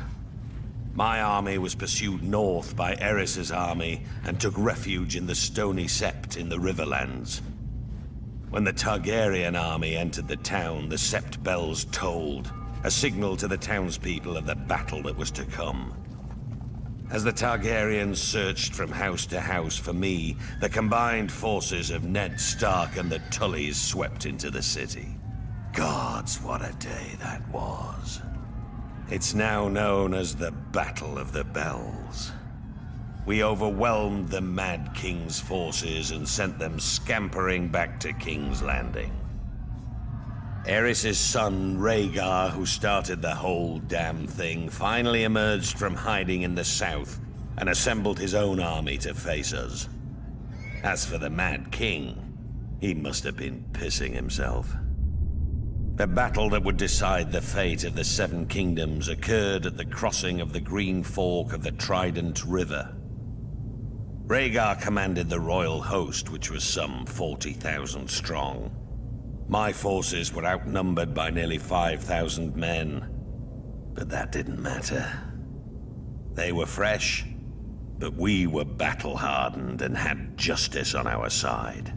My army was pursued north by Aerys' army and took refuge in the Stony Sept in the Riverlands. When the Targaryen army entered the town, the Sept bells tolled, a signal to the townspeople of the battle that was to come. As the Targaryens searched from house to house for me, the combined forces of Ned Stark and the Tullys swept into the city. Gods, what a day that was. It's now known as the Battle of the Bells. We overwhelmed the Mad King's forces and sent them scampering back to King's Landing. Aerys' son, Rhaegar, who started the whole damn thing, finally emerged from hiding in the south and assembled his own army to face us. As for the Mad King, he must have been pissing himself. The battle that would decide the fate of the 7 kingdoms occurred at the crossing of the Green Fork of the Trident River. Rhaegar commanded the royal host, which was some 40,000 strong. My forces were outnumbered by nearly 5,000 men, but that didn't matter. They were fresh, but we were battle-hardened and had justice on our side.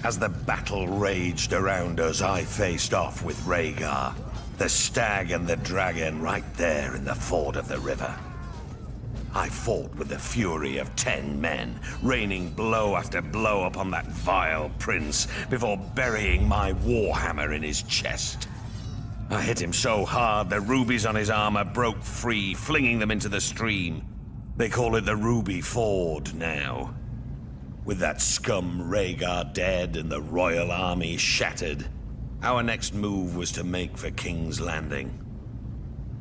As the battle raged around us, I faced off with Rhaegar, the stag and the dragon right there in the ford of the river. I fought with the fury of 10 men, raining blow after blow upon that vile prince before burying my warhammer in his chest. I hit him so hard the rubies on his armor broke free, flinging them into the stream. They call it the Ruby Ford now. With that scum Rhaegar dead and the royal army shattered, our next move was to make for King's Landing.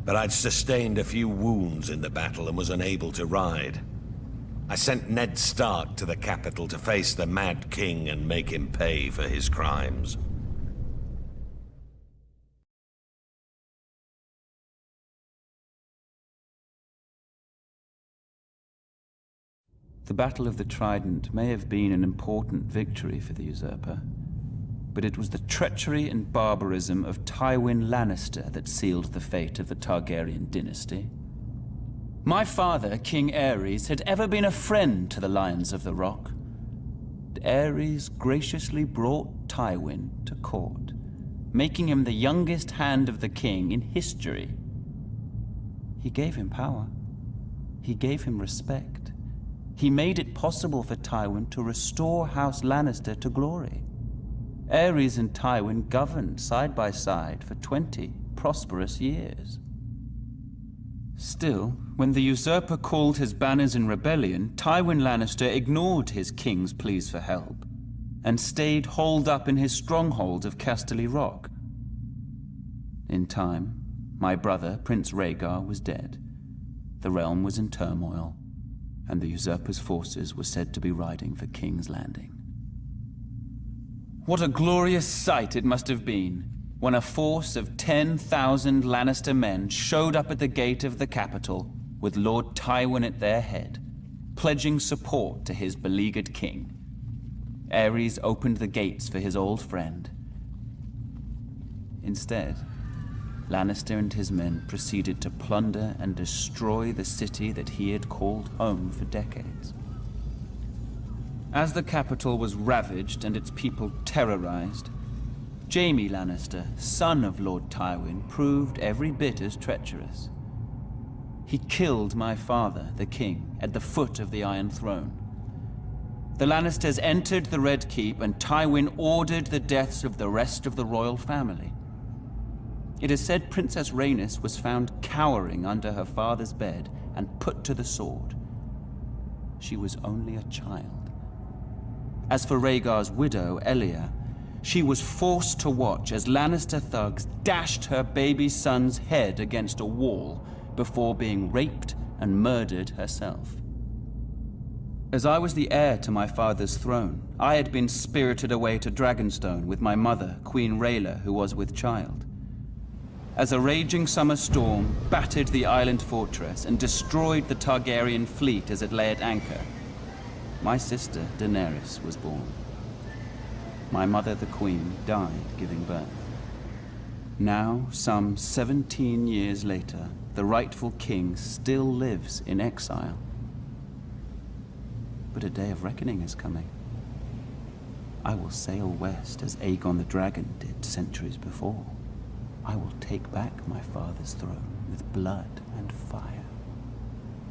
But I'd sustained a few wounds in the battle and was unable to ride. I sent Ned Stark to the capital to face the Mad King and make him pay for his crimes. The Battle of the Trident may have been an important victory for the usurper, but it was the treachery and barbarism of Tywin Lannister that sealed the fate of the Targaryen dynasty. My father, King Aerys, had ever been a friend to the Lions of the Rock. Aerys graciously brought Tywin to court, making him the youngest hand of the king in history. He gave him power. He gave him respect. He made it possible for Tywin to restore House Lannister to glory. Aerys and Tywin governed side by side for 20 prosperous years. Still, when the usurper called his banners in rebellion, Tywin Lannister ignored his king's pleas for help and stayed holed up in his stronghold of Casterly Rock. In time, my brother, Prince Rhaegar, was dead. The realm was in turmoil, and the usurper's forces were said to be riding for King's Landing. What a glorious sight it must have been when a force of 10,000 Lannister men showed up at the gate of the capital with Lord Tywin at their head, pledging support to his beleaguered king. Aerys opened the gates for his old friend. Instead, Lannister and his men proceeded to plunder and destroy the city that he had called home for decades. As the capital was ravaged and its people terrorized, Jaime Lannister, son of Lord Tywin, proved every bit as treacherous. He killed my father, the king, at the foot of the Iron Throne. The Lannisters entered the Red Keep, and Tywin ordered the deaths of the rest of the royal family. It is said Princess Rhaenys was found cowering under her father's bed and put to the sword. She was only a child. As for Rhaegar's widow, Elia, she was forced to watch as Lannister thugs dashed her baby son's head against a wall before being raped and murdered herself. As I was the heir to my father's throne, I had been spirited away to Dragonstone with my mother, Queen Rhaela, who was with child. As a raging summer storm battered the island fortress and destroyed the Targaryen fleet as it lay at anchor, my sister, Daenerys, was born. My mother, the Queen, died giving birth. Now, some 17 years later, the rightful king still lives in exile. But a day of reckoning is coming. I will sail west as Aegon the Dragon did centuries before. I will take back my father's throne with blood and fire.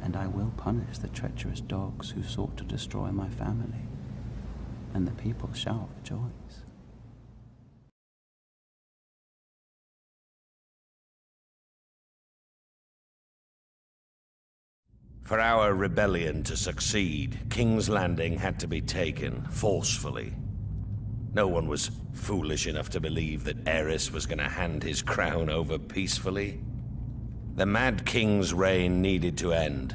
And I will punish the treacherous dogs who sought to destroy my family. And the people shall rejoice. For our rebellion to succeed, King's Landing had to be taken forcefully. No one was foolish enough to believe that Aerys was going to hand his crown over peacefully. The Mad King's reign needed to end.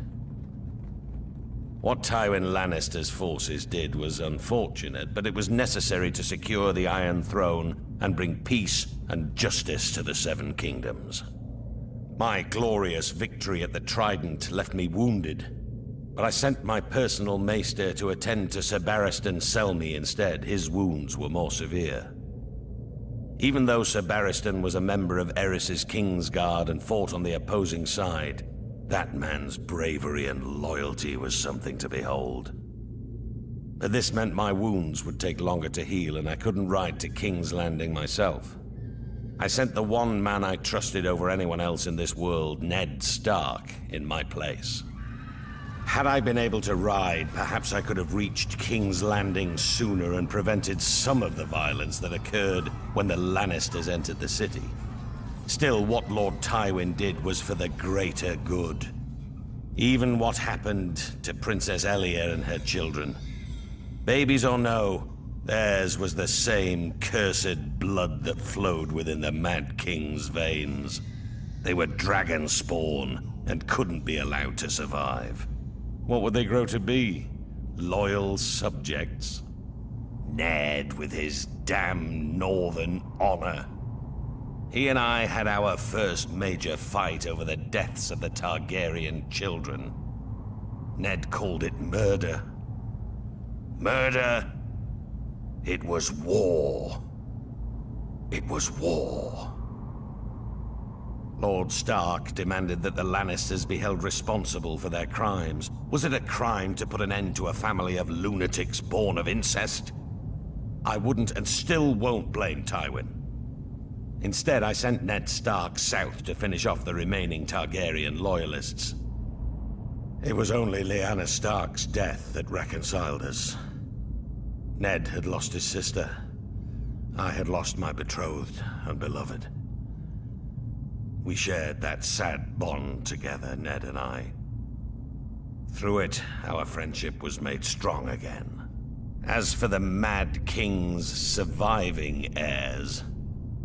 What Tywin Lannister's forces did was unfortunate, but it was necessary to secure the Iron Throne and bring peace and justice to the Seven Kingdoms. My glorious victory at the Trident left me wounded, but I sent my personal maester to attend to Sir Barristan Selmy instead. His wounds were more severe. Even though Sir Barristan was a member of Aerys's Kingsguard and fought on the opposing side, that man's bravery and loyalty was something to behold. But this meant my wounds would take longer to heal, and I couldn't ride to King's Landing myself. I sent the one man I trusted over anyone else in this world, Ned Stark, in my place. Had I been able to ride, perhaps I could have reached King's Landing sooner and prevented some of the violence that occurred when the Lannisters entered the city. Still, what Lord Tywin did was for the greater good. Even what happened to Princess Elia and her children. Babies or no, theirs was the same cursed blood that flowed within the Mad King's veins. They were dragon spawn and couldn't be allowed to survive. What would they grow to be? Loyal subjects? Ned with his damn northern honor. He and I had our first major fight over the deaths of the Targaryen children. Ned called it murder, Murder. It was war. It was war. Lord Stark demanded that the Lannisters be held responsible for their crimes. Was it a crime to put an end to a family of lunatics born of incest? I wouldn't and still won't blame Tywin. Instead, I sent Ned Stark south to finish off the remaining Targaryen loyalists. It was only Lyanna Stark's death that reconciled us. Ned had lost his sister. I had lost my betrothed and beloved. We shared that sad bond together, Ned and I. Through it, our friendship was made strong again. As for the Mad King's surviving heirs,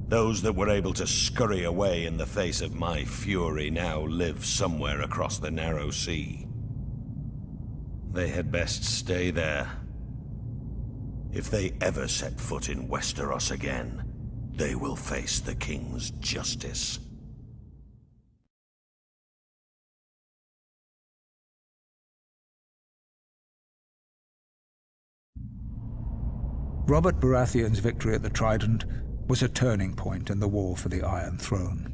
those that were able to scurry away in the face of my fury now live somewhere across the narrow sea. They had best stay there. If they ever set foot in Westeros again, they will face the King's justice. Robert Baratheon's victory at the Trident was a turning point in the war for the Iron Throne.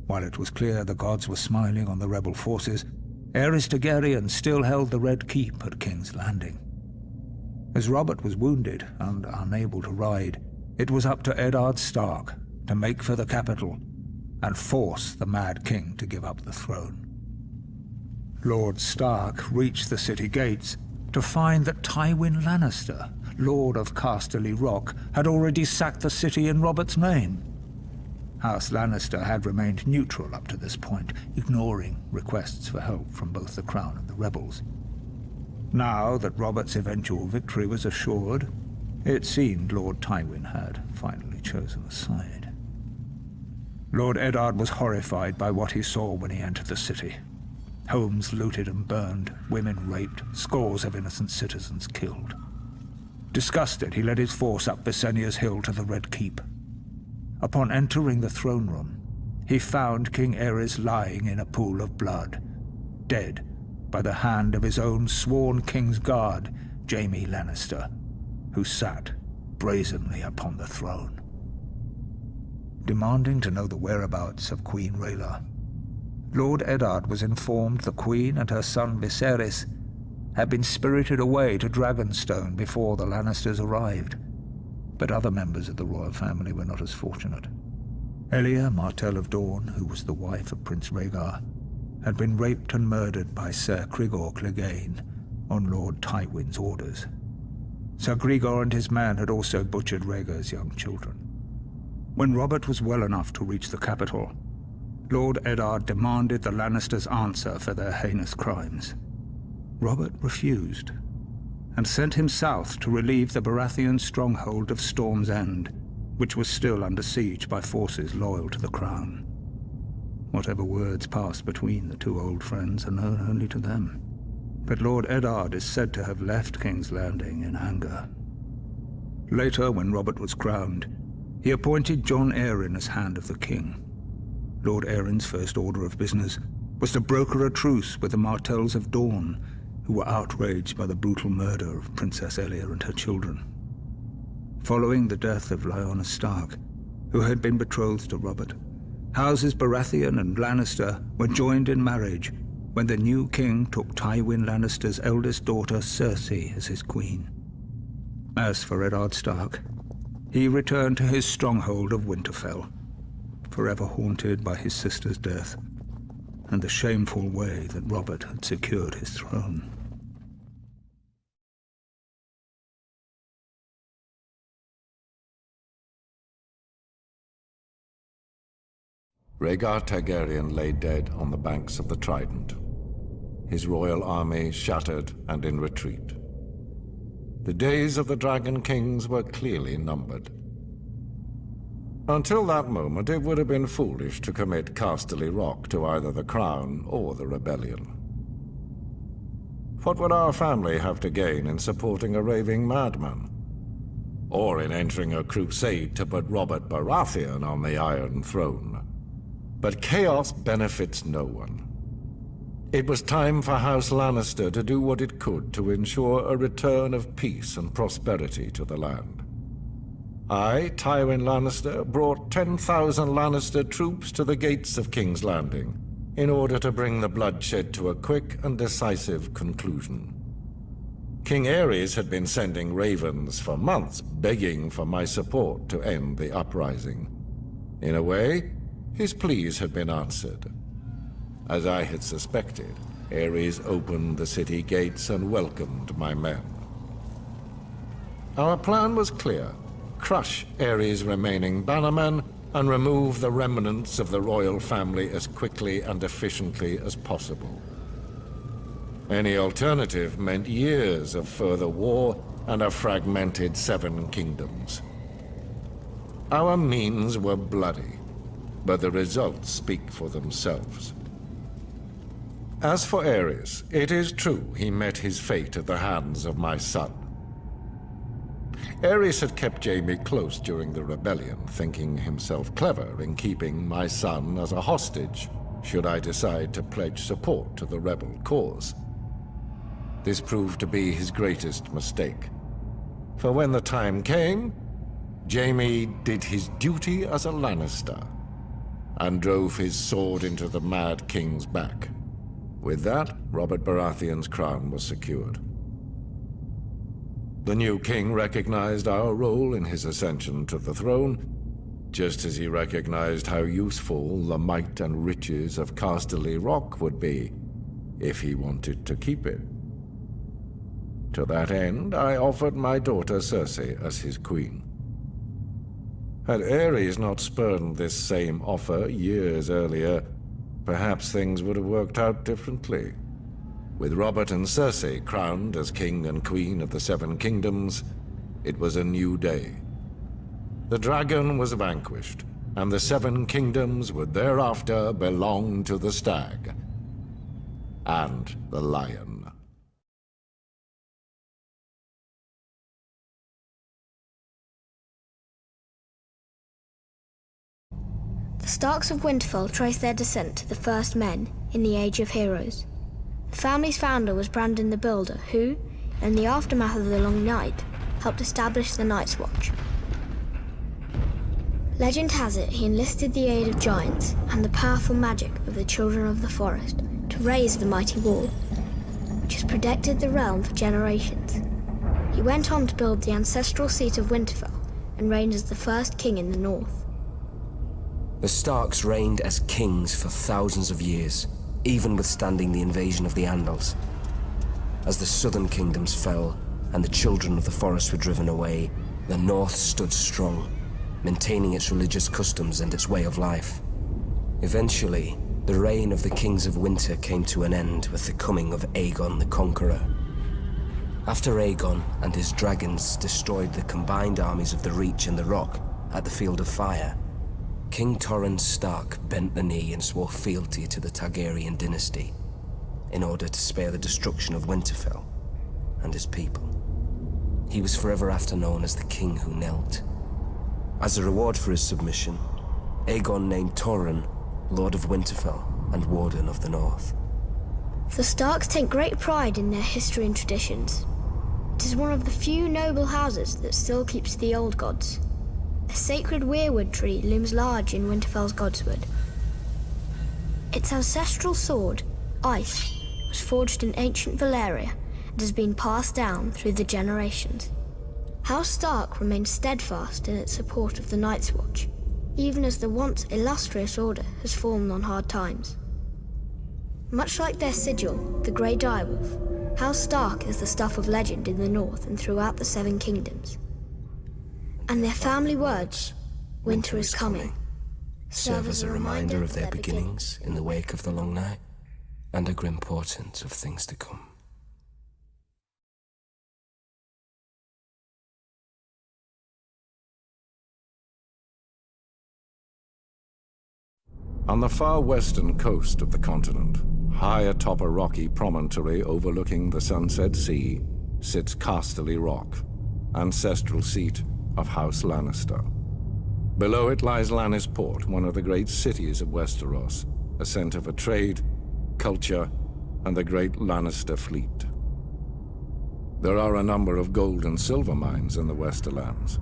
While it was clear the gods were smiling on the rebel forces, Aerys Targaryen still held the Red Keep at King's Landing. As Robert was wounded and unable to ride, it was up to Eddard Stark to make for the capital and force the Mad King to give up the throne. Lord Stark reached the city gates to find that Tywin Lannister, Lord of Casterly Rock, had already sacked the city in Robert's name. House Lannister had remained neutral up to this point, ignoring requests for help from both the Crown and the rebels. Now that Robert's eventual victory was assured, it seemed Lord Tywin had finally chosen a side. Lord Eddard was horrified by what he saw when he entered the city. Homes looted and burned, women raped, scores of innocent citizens killed. Disgusted, he led his force up Visenya's hill to the Red Keep. Upon entering the throne room, he found King Aerys lying in a pool of blood, dead by the hand of his own sworn King's Guard, Jaime Lannister, who sat brazenly upon the throne. Demanding to know the whereabouts of Queen Rhaela, Lord Eddard was informed the Queen and her son Viserys had been spirited away to Dragonstone before the Lannisters arrived. But other members of the royal family were not as fortunate. Elia, Martell of Dorne, who was the wife of Prince Rhaegar, had been raped and murdered by Ser Cregor Clegane on Lord Tywin's orders. Ser Gregor and his men had also butchered Rhaegar's young children. When Robert was well enough to reach the capital, Lord Eddard demanded the Lannisters answer for their heinous crimes. Robert refused, and sent him south to relieve the Baratheon stronghold of Storm's End, which was still under siege by forces loyal to the Crown. Whatever words passed between the two old friends are known only to them, but Lord Eddard is said to have left King's Landing in anger. Later, when Robert was crowned, he appointed Jon Arryn as Hand of the King. Lord Arryn's first order of business was to broker a truce with the Martells of Dorne, who were outraged by the brutal murder of Princess Elia and her children. Following the death of Lyanna Stark, who had been betrothed to Robert, Houses Baratheon and Lannister were joined in marriage when the new king took Tywin Lannister's eldest daughter Cersei as his queen. As for Eddard Stark, he returned to his stronghold of Winterfell, forever haunted by his sister's death and the shameful way that Robert had secured his throne. Rhaegar Targaryen lay dead on the banks of the Trident, his royal army shattered and in retreat. The days of the Dragon Kings were clearly numbered. Until that moment, it would have been foolish to commit Casterly Rock to either the Crown or the rebellion. What would our family have to gain in supporting a raving madman? Or in entering a crusade to put Robert Baratheon on the Iron Throne? But chaos benefits no one. It was time for House Lannister to do what it could to ensure a return of peace and prosperity to the land. I, Tywin Lannister, brought 10,000 Lannister troops to the gates of King's Landing in order to bring the bloodshed to a quick and decisive conclusion. King Aerys had been sending ravens for months, begging for my support to end the uprising. In a way, his pleas had been answered. As I had suspected, Aerys opened the city gates and welcomed my men. Our plan was clear: crush Aerys' remaining bannermen and remove the remnants of the royal family as quickly and efficiently as possible. Any alternative meant years of further war and a fragmented Seven Kingdoms. Our means were bloody, but the results speak for themselves. As for Aerys, it is true he met his fate at the hands of my son. Aerys had kept Jaime close during the rebellion, thinking himself clever in keeping my son as a hostage, should I decide to pledge support to the rebel cause. This proved to be his greatest mistake. For when the time came, Jaime did his duty as a Lannister and drove his sword into the Mad King's back. With that, Robert Baratheon's crown was secured. The new king recognized our role in his ascension to the throne, just as he recognized how useful the might and riches of Casterly Rock would be if he wanted to keep it. To that end, I offered my daughter Cersei as his queen. Had Aerys not spurned this same offer years earlier, perhaps things would have worked out differently. With Robert and Cersei crowned as king and queen of the Seven Kingdoms, it was a new day. The dragon was vanquished, and the Seven Kingdoms would thereafter belong to the stag and the lion. The Starks of Winterfell trace their descent to the first men in the Age of Heroes. The family's founder was Brandon the Builder, who, in the aftermath of the Long Night, helped establish the Night's Watch. Legend has it he enlisted the aid of giants and the powerful magic of the Children of the Forest to raise the mighty wall, which has protected the realm for generations. He went on to build the ancestral seat of Winterfell and reigned as the first king in the north. The Starks reigned as kings for thousands of years, even withstanding the invasion of the Andals. As the southern kingdoms fell and the Children of the Forest were driven away, the North stood strong, maintaining its religious customs and its way of life. Eventually, the reign of the Kings of Winter came to an end with the coming of Aegon the Conqueror. After Aegon and his dragons destroyed the combined armies of the Reach and the Rock at the Field of Fire, King Torrhen Stark bent the knee and swore fealty to the Targaryen dynasty in order to spare the destruction of Winterfell and his people. He was forever after known as the King Who Knelt. As a reward for his submission, Aegon named Torrhen Lord of Winterfell and Warden of the North. The Starks take great pride in their history and traditions. It is one of the few noble houses that still keeps the old gods. A sacred weirwood tree looms large in Winterfell's Godswood. Its ancestral sword, Ice, was forged in ancient Valyria and has been passed down through the generations. House Stark remains steadfast in its support of the Night's Watch, even as the once illustrious order has fallen on hard times. Much like their sigil, the Grey Direwolf, House Stark is the stuff of legend in the north and throughout the Seven Kingdoms. And their family words, "Winter is coming," serve as a reminder of their beginnings in the wake of the Long Night and a grim portent of things to come. On the far western coast of the continent, high atop a rocky promontory overlooking the Sunset Sea, sits Casterly Rock, ancestral seat of House Lannister. Below it lies Lannisport, one of the great cities of Westeros, a center for trade, culture, and the great Lannister fleet. There are a number of gold and silver mines in the Westerlands,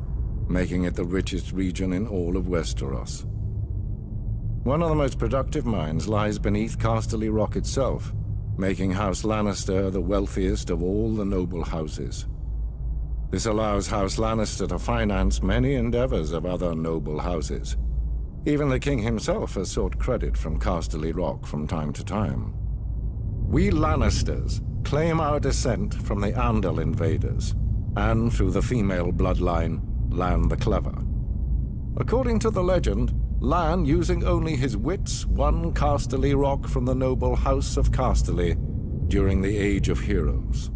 making it the richest region in all of Westeros. One of the most productive mines lies beneath Casterly Rock itself, making House Lannister the wealthiest of all the noble houses. This allows House Lannister to finance many endeavors of other noble houses. Even the king himself has sought credit from Casterly Rock from time to time. We Lannisters claim our descent from the Andal invaders, and through the female bloodline, Lann the Clever. According to the legend, Lann, using only his wits, won Casterly Rock from the noble House of Casterly during the Age of Heroes.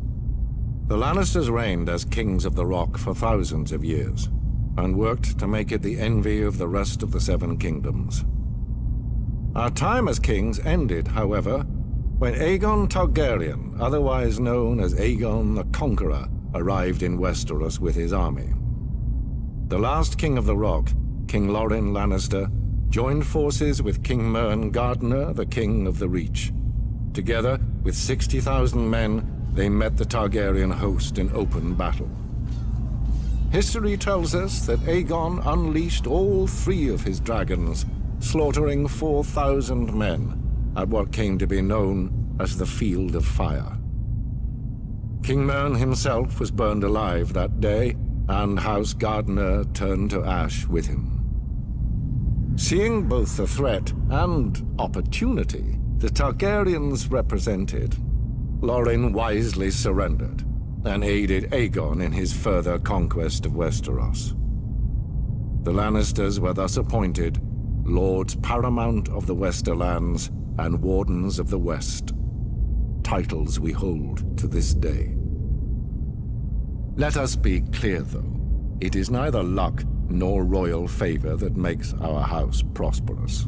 The Lannisters reigned as kings of the Rock for thousands of years, and worked to make it the envy of the rest of the Seven Kingdoms. Our time as kings ended, however, when Aegon Targaryen, otherwise known as Aegon the Conqueror, arrived in Westeros with his army. The last king of the Rock, King Loren Lannister, joined forces with King Mern Gardener, the king of the Reach. Together, with 60,000 men, they met the Targaryen host in open battle. History tells us that Aegon unleashed all 3 of his dragons, slaughtering 4,000 men at what came to be known as the Field of Fire. King Mern himself was burned alive that day, and House Gardener turned to ash with him. Seeing both the threat and opportunity the Targaryens represented, Loren wisely surrendered and aided Aegon in his further conquest of Westeros. The Lannisters were thus appointed Lords Paramount of the Westerlands and Wardens of the West, titles we hold to this day. Let us be clear, though. It is neither luck nor royal favor that makes our house prosperous.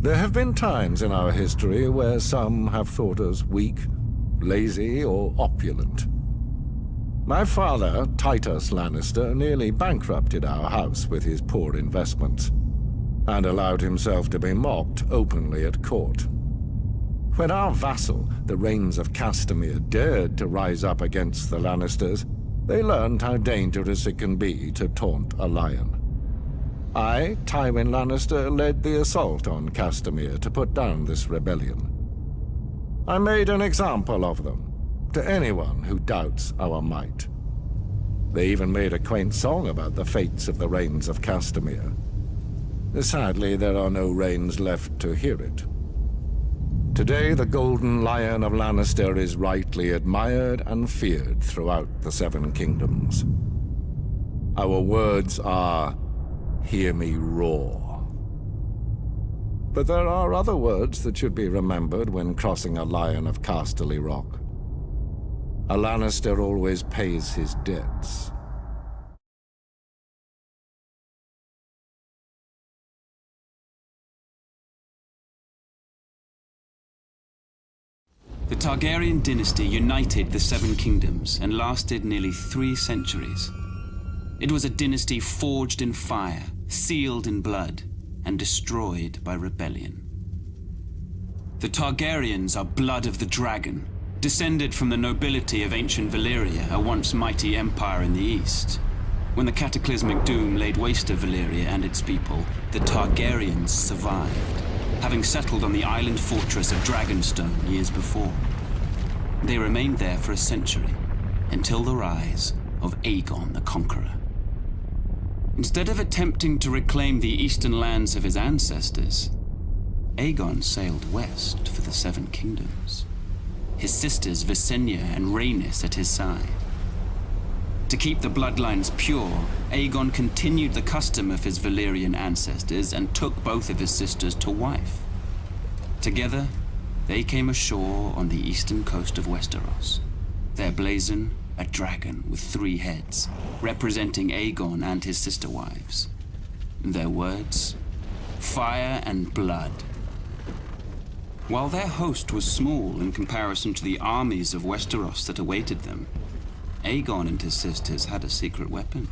There have been times in our history where some have thought us weak, lazy, or opulent. My father, Titus Lannister, nearly bankrupted our house with his poor investments, and allowed himself to be mocked openly at court. When our vassal, the Rains of Castamere, dared to rise up against the Lannisters, they learned how dangerous it can be to taunt a lion. I, Tywin Lannister, led the assault on Castamere to put down this rebellion. I made an example of them, to anyone who doubts our might. They even made a quaint song about the fates of the Rains of Castamere. Sadly, there are no Rains left to hear it. Today, the Golden Lion of Lannister is rightly admired and feared throughout the Seven Kingdoms. Our words are, "Hear me roar." But there are other words that should be remembered when crossing a Lion of Casterly Rock. A Lannister always pays his debts. The Targaryen dynasty united the Seven Kingdoms and lasted nearly 3 centuries. It was a dynasty forged in fire, sealed in blood, and destroyed by rebellion. The Targaryens are blood of the dragon, descended from the nobility of ancient Valyria, a once mighty empire in the east. When the cataclysmic doom laid waste to Valyria and its people, the Targaryens survived, having settled on the island fortress of Dragonstone years before. They remained there for a century, until the rise of Aegon the Conqueror. Instead of attempting to reclaim the eastern lands of his ancestors, Aegon sailed west for the Seven Kingdoms, his sisters Visenya and Rhaenys at his side. To keep the bloodlines pure, Aegon continued the custom of his Valyrian ancestors and took both of his sisters to wife. Together, they came ashore on the eastern coast of Westeros, their blazon a dragon with 3 heads, representing Aegon and his sister wives. Their words, fire and blood. While their host was small in comparison to the armies of Westeros that awaited them, Aegon and his sisters had a secret weapon,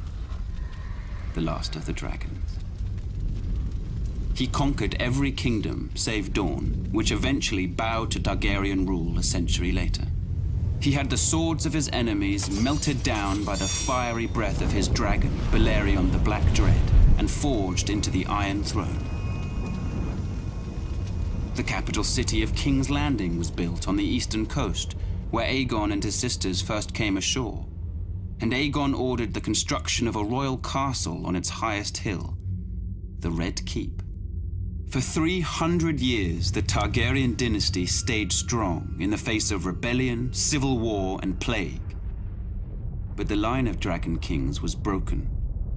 the last of the dragons. he conquered every kingdom save Dorne, which eventually bowed to Targaryen rule a century later. He had the swords of his enemies melted down by the fiery breath of his dragon, Balerion the Black Dread, and forged into the Iron Throne. The capital city of King's Landing was built on the eastern coast, where Aegon and his sisters first came ashore. And Aegon ordered the construction of a royal castle on its highest hill, the Red Keep. For 300 years, the Targaryen dynasty stayed strong in the face of rebellion, civil war, and plague. But the line of Dragon Kings was broken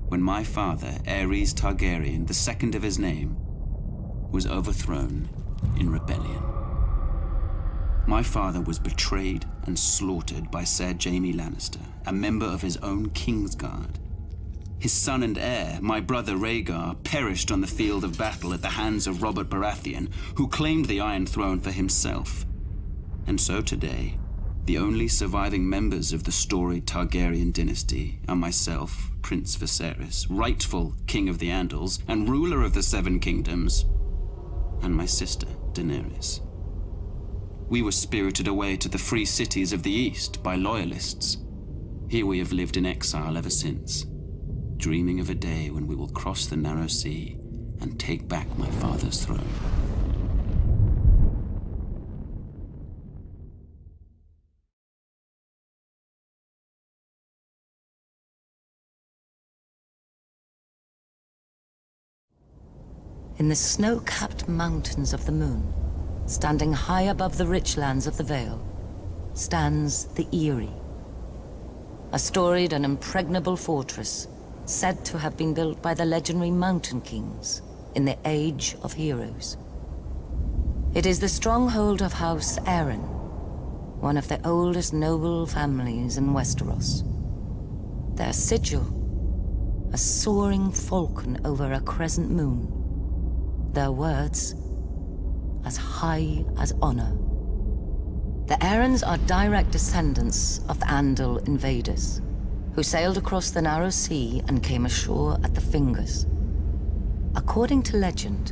when my father, Aerys Targaryen, the second of his name, was overthrown in rebellion. My father was betrayed and slaughtered by Ser Jaime Lannister, a member of his own Kingsguard. His son and heir, my brother Rhaegar, perished on the field of battle at the hands of Robert Baratheon, who claimed the Iron Throne for himself. And so today, the only surviving members of the storied Targaryen dynasty are myself, Prince Viserys, rightful King of the Andals and ruler of the Seven Kingdoms, and my sister, Daenerys. We were spirited away to the free cities of the East by loyalists. Here we have lived in exile ever since, dreaming of a day when we will cross the narrow sea and take back my father's throne. In the snow-capped mountains of the moon, standing high above the rich lands of the Vale, stands the Eyrie, a storied and impregnable fortress said to have been built by the legendary Mountain Kings in the Age of Heroes. It is the stronghold of House Arryn, one of the oldest noble families in Westeros. Their sigil, a soaring falcon over a crescent moon. Their words, as high as honor. The Arryns are direct descendants of the Andal invaders, who sailed across the narrow sea and came ashore at the Fingers. According to legend,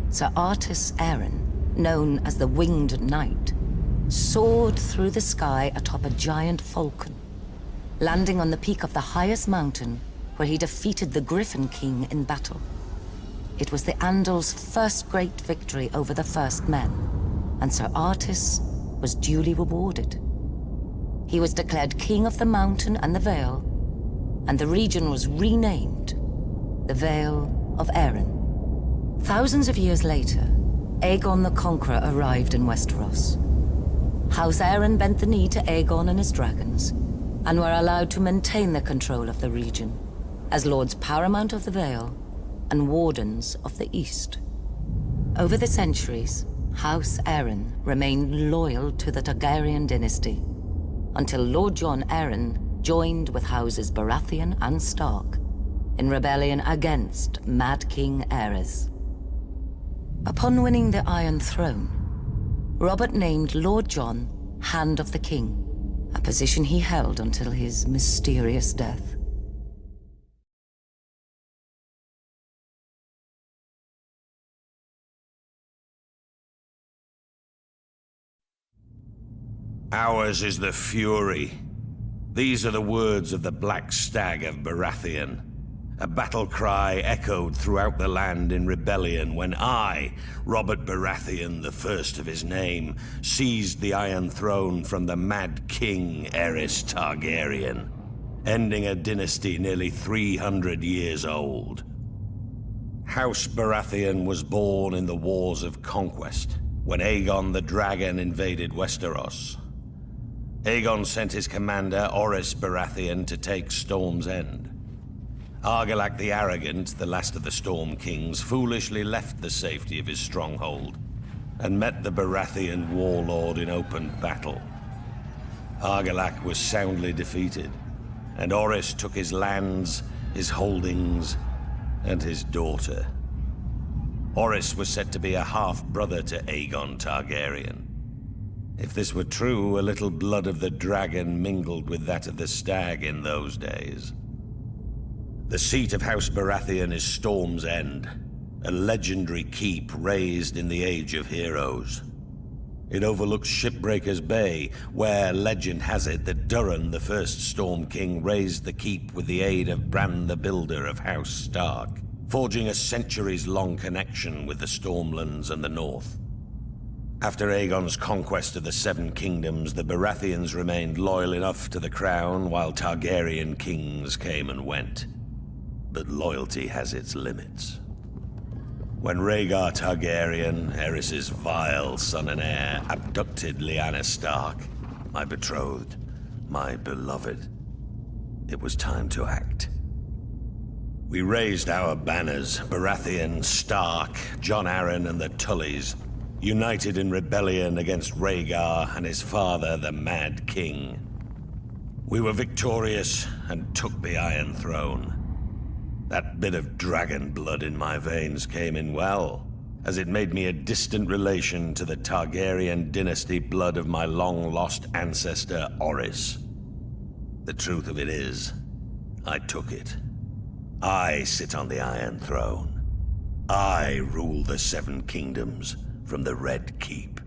Sir Artus Arryn, known as the Winged Knight, soared through the sky atop a giant falcon, landing on the peak of the highest mountain where he defeated the Griffin King in battle. It was the Andals' first great victory over the First Men, and Sir Artus was duly rewarded. He was declared King of the Mountain and the Vale, and the region was renamed the Vale of Arryn. Thousands of years later, Aegon the Conqueror arrived in Westeros. House Arryn bent the knee to Aegon and his dragons, and were allowed to maintain the control of the region as Lords Paramount of the Vale and Wardens of the East. Over the centuries, House Arryn remained loyal to the Targaryen dynasty, until Lord Jon Arryn joined with Houses Baratheon and Stark in rebellion against Mad King Aerys. Upon winning the Iron Throne, Robert named Lord Jon Hand of the King, a position he held until his mysterious death. Ours is the fury. These are the words of the Black Stag of Baratheon. A battle cry echoed throughout the land in rebellion when I, Robert Baratheon, the first of his name, seized the Iron Throne from the Mad King Aerys Targaryen, ending a dynasty nearly 300 years old. House Baratheon was born in the Wars of Conquest, when Aegon the Dragon invaded Westeros. Aegon sent his commander, Orys Baratheon, to take Storm's End. Argilac the Arrogant, the last of the Storm Kings, foolishly left the safety of his stronghold and met the Baratheon warlord in open battle. Argilac was soundly defeated, and Orys took his lands, his holdings, and his daughter. Orys was said to be a half-brother to Aegon Targaryen. If this were true, a little blood of the dragon mingled with that of the stag in those days. The seat of House Baratheon is Storm's End, a legendary keep raised in the Age of Heroes. It overlooks Shipbreaker's Bay, where legend has it that Durin, the first Storm King, raised the keep with the aid of Bran the Builder of House Stark, forging a centuries-long connection with the Stormlands and the North. After Aegon's conquest of the Seven Kingdoms, the Baratheons remained loyal enough to the crown while Targaryen kings came and went. But loyalty has its limits. When Rhaegar Targaryen, Aerys's vile son and heir, abducted Lyanna Stark, my betrothed, my beloved, it was time to act. We raised our banners, Baratheon, Stark, Jon Arryn, and the Tullys, united in rebellion against Rhaegar and his father, the Mad King. We were victorious and took the Iron Throne. That bit of dragon blood in my veins came in well, as it made me a distant relation to the Targaryen dynasty blood of my long-lost ancestor, Orys. The truth of it is, I took it. I sit on the Iron Throne. I rule the Seven Kingdoms from the Red Keep.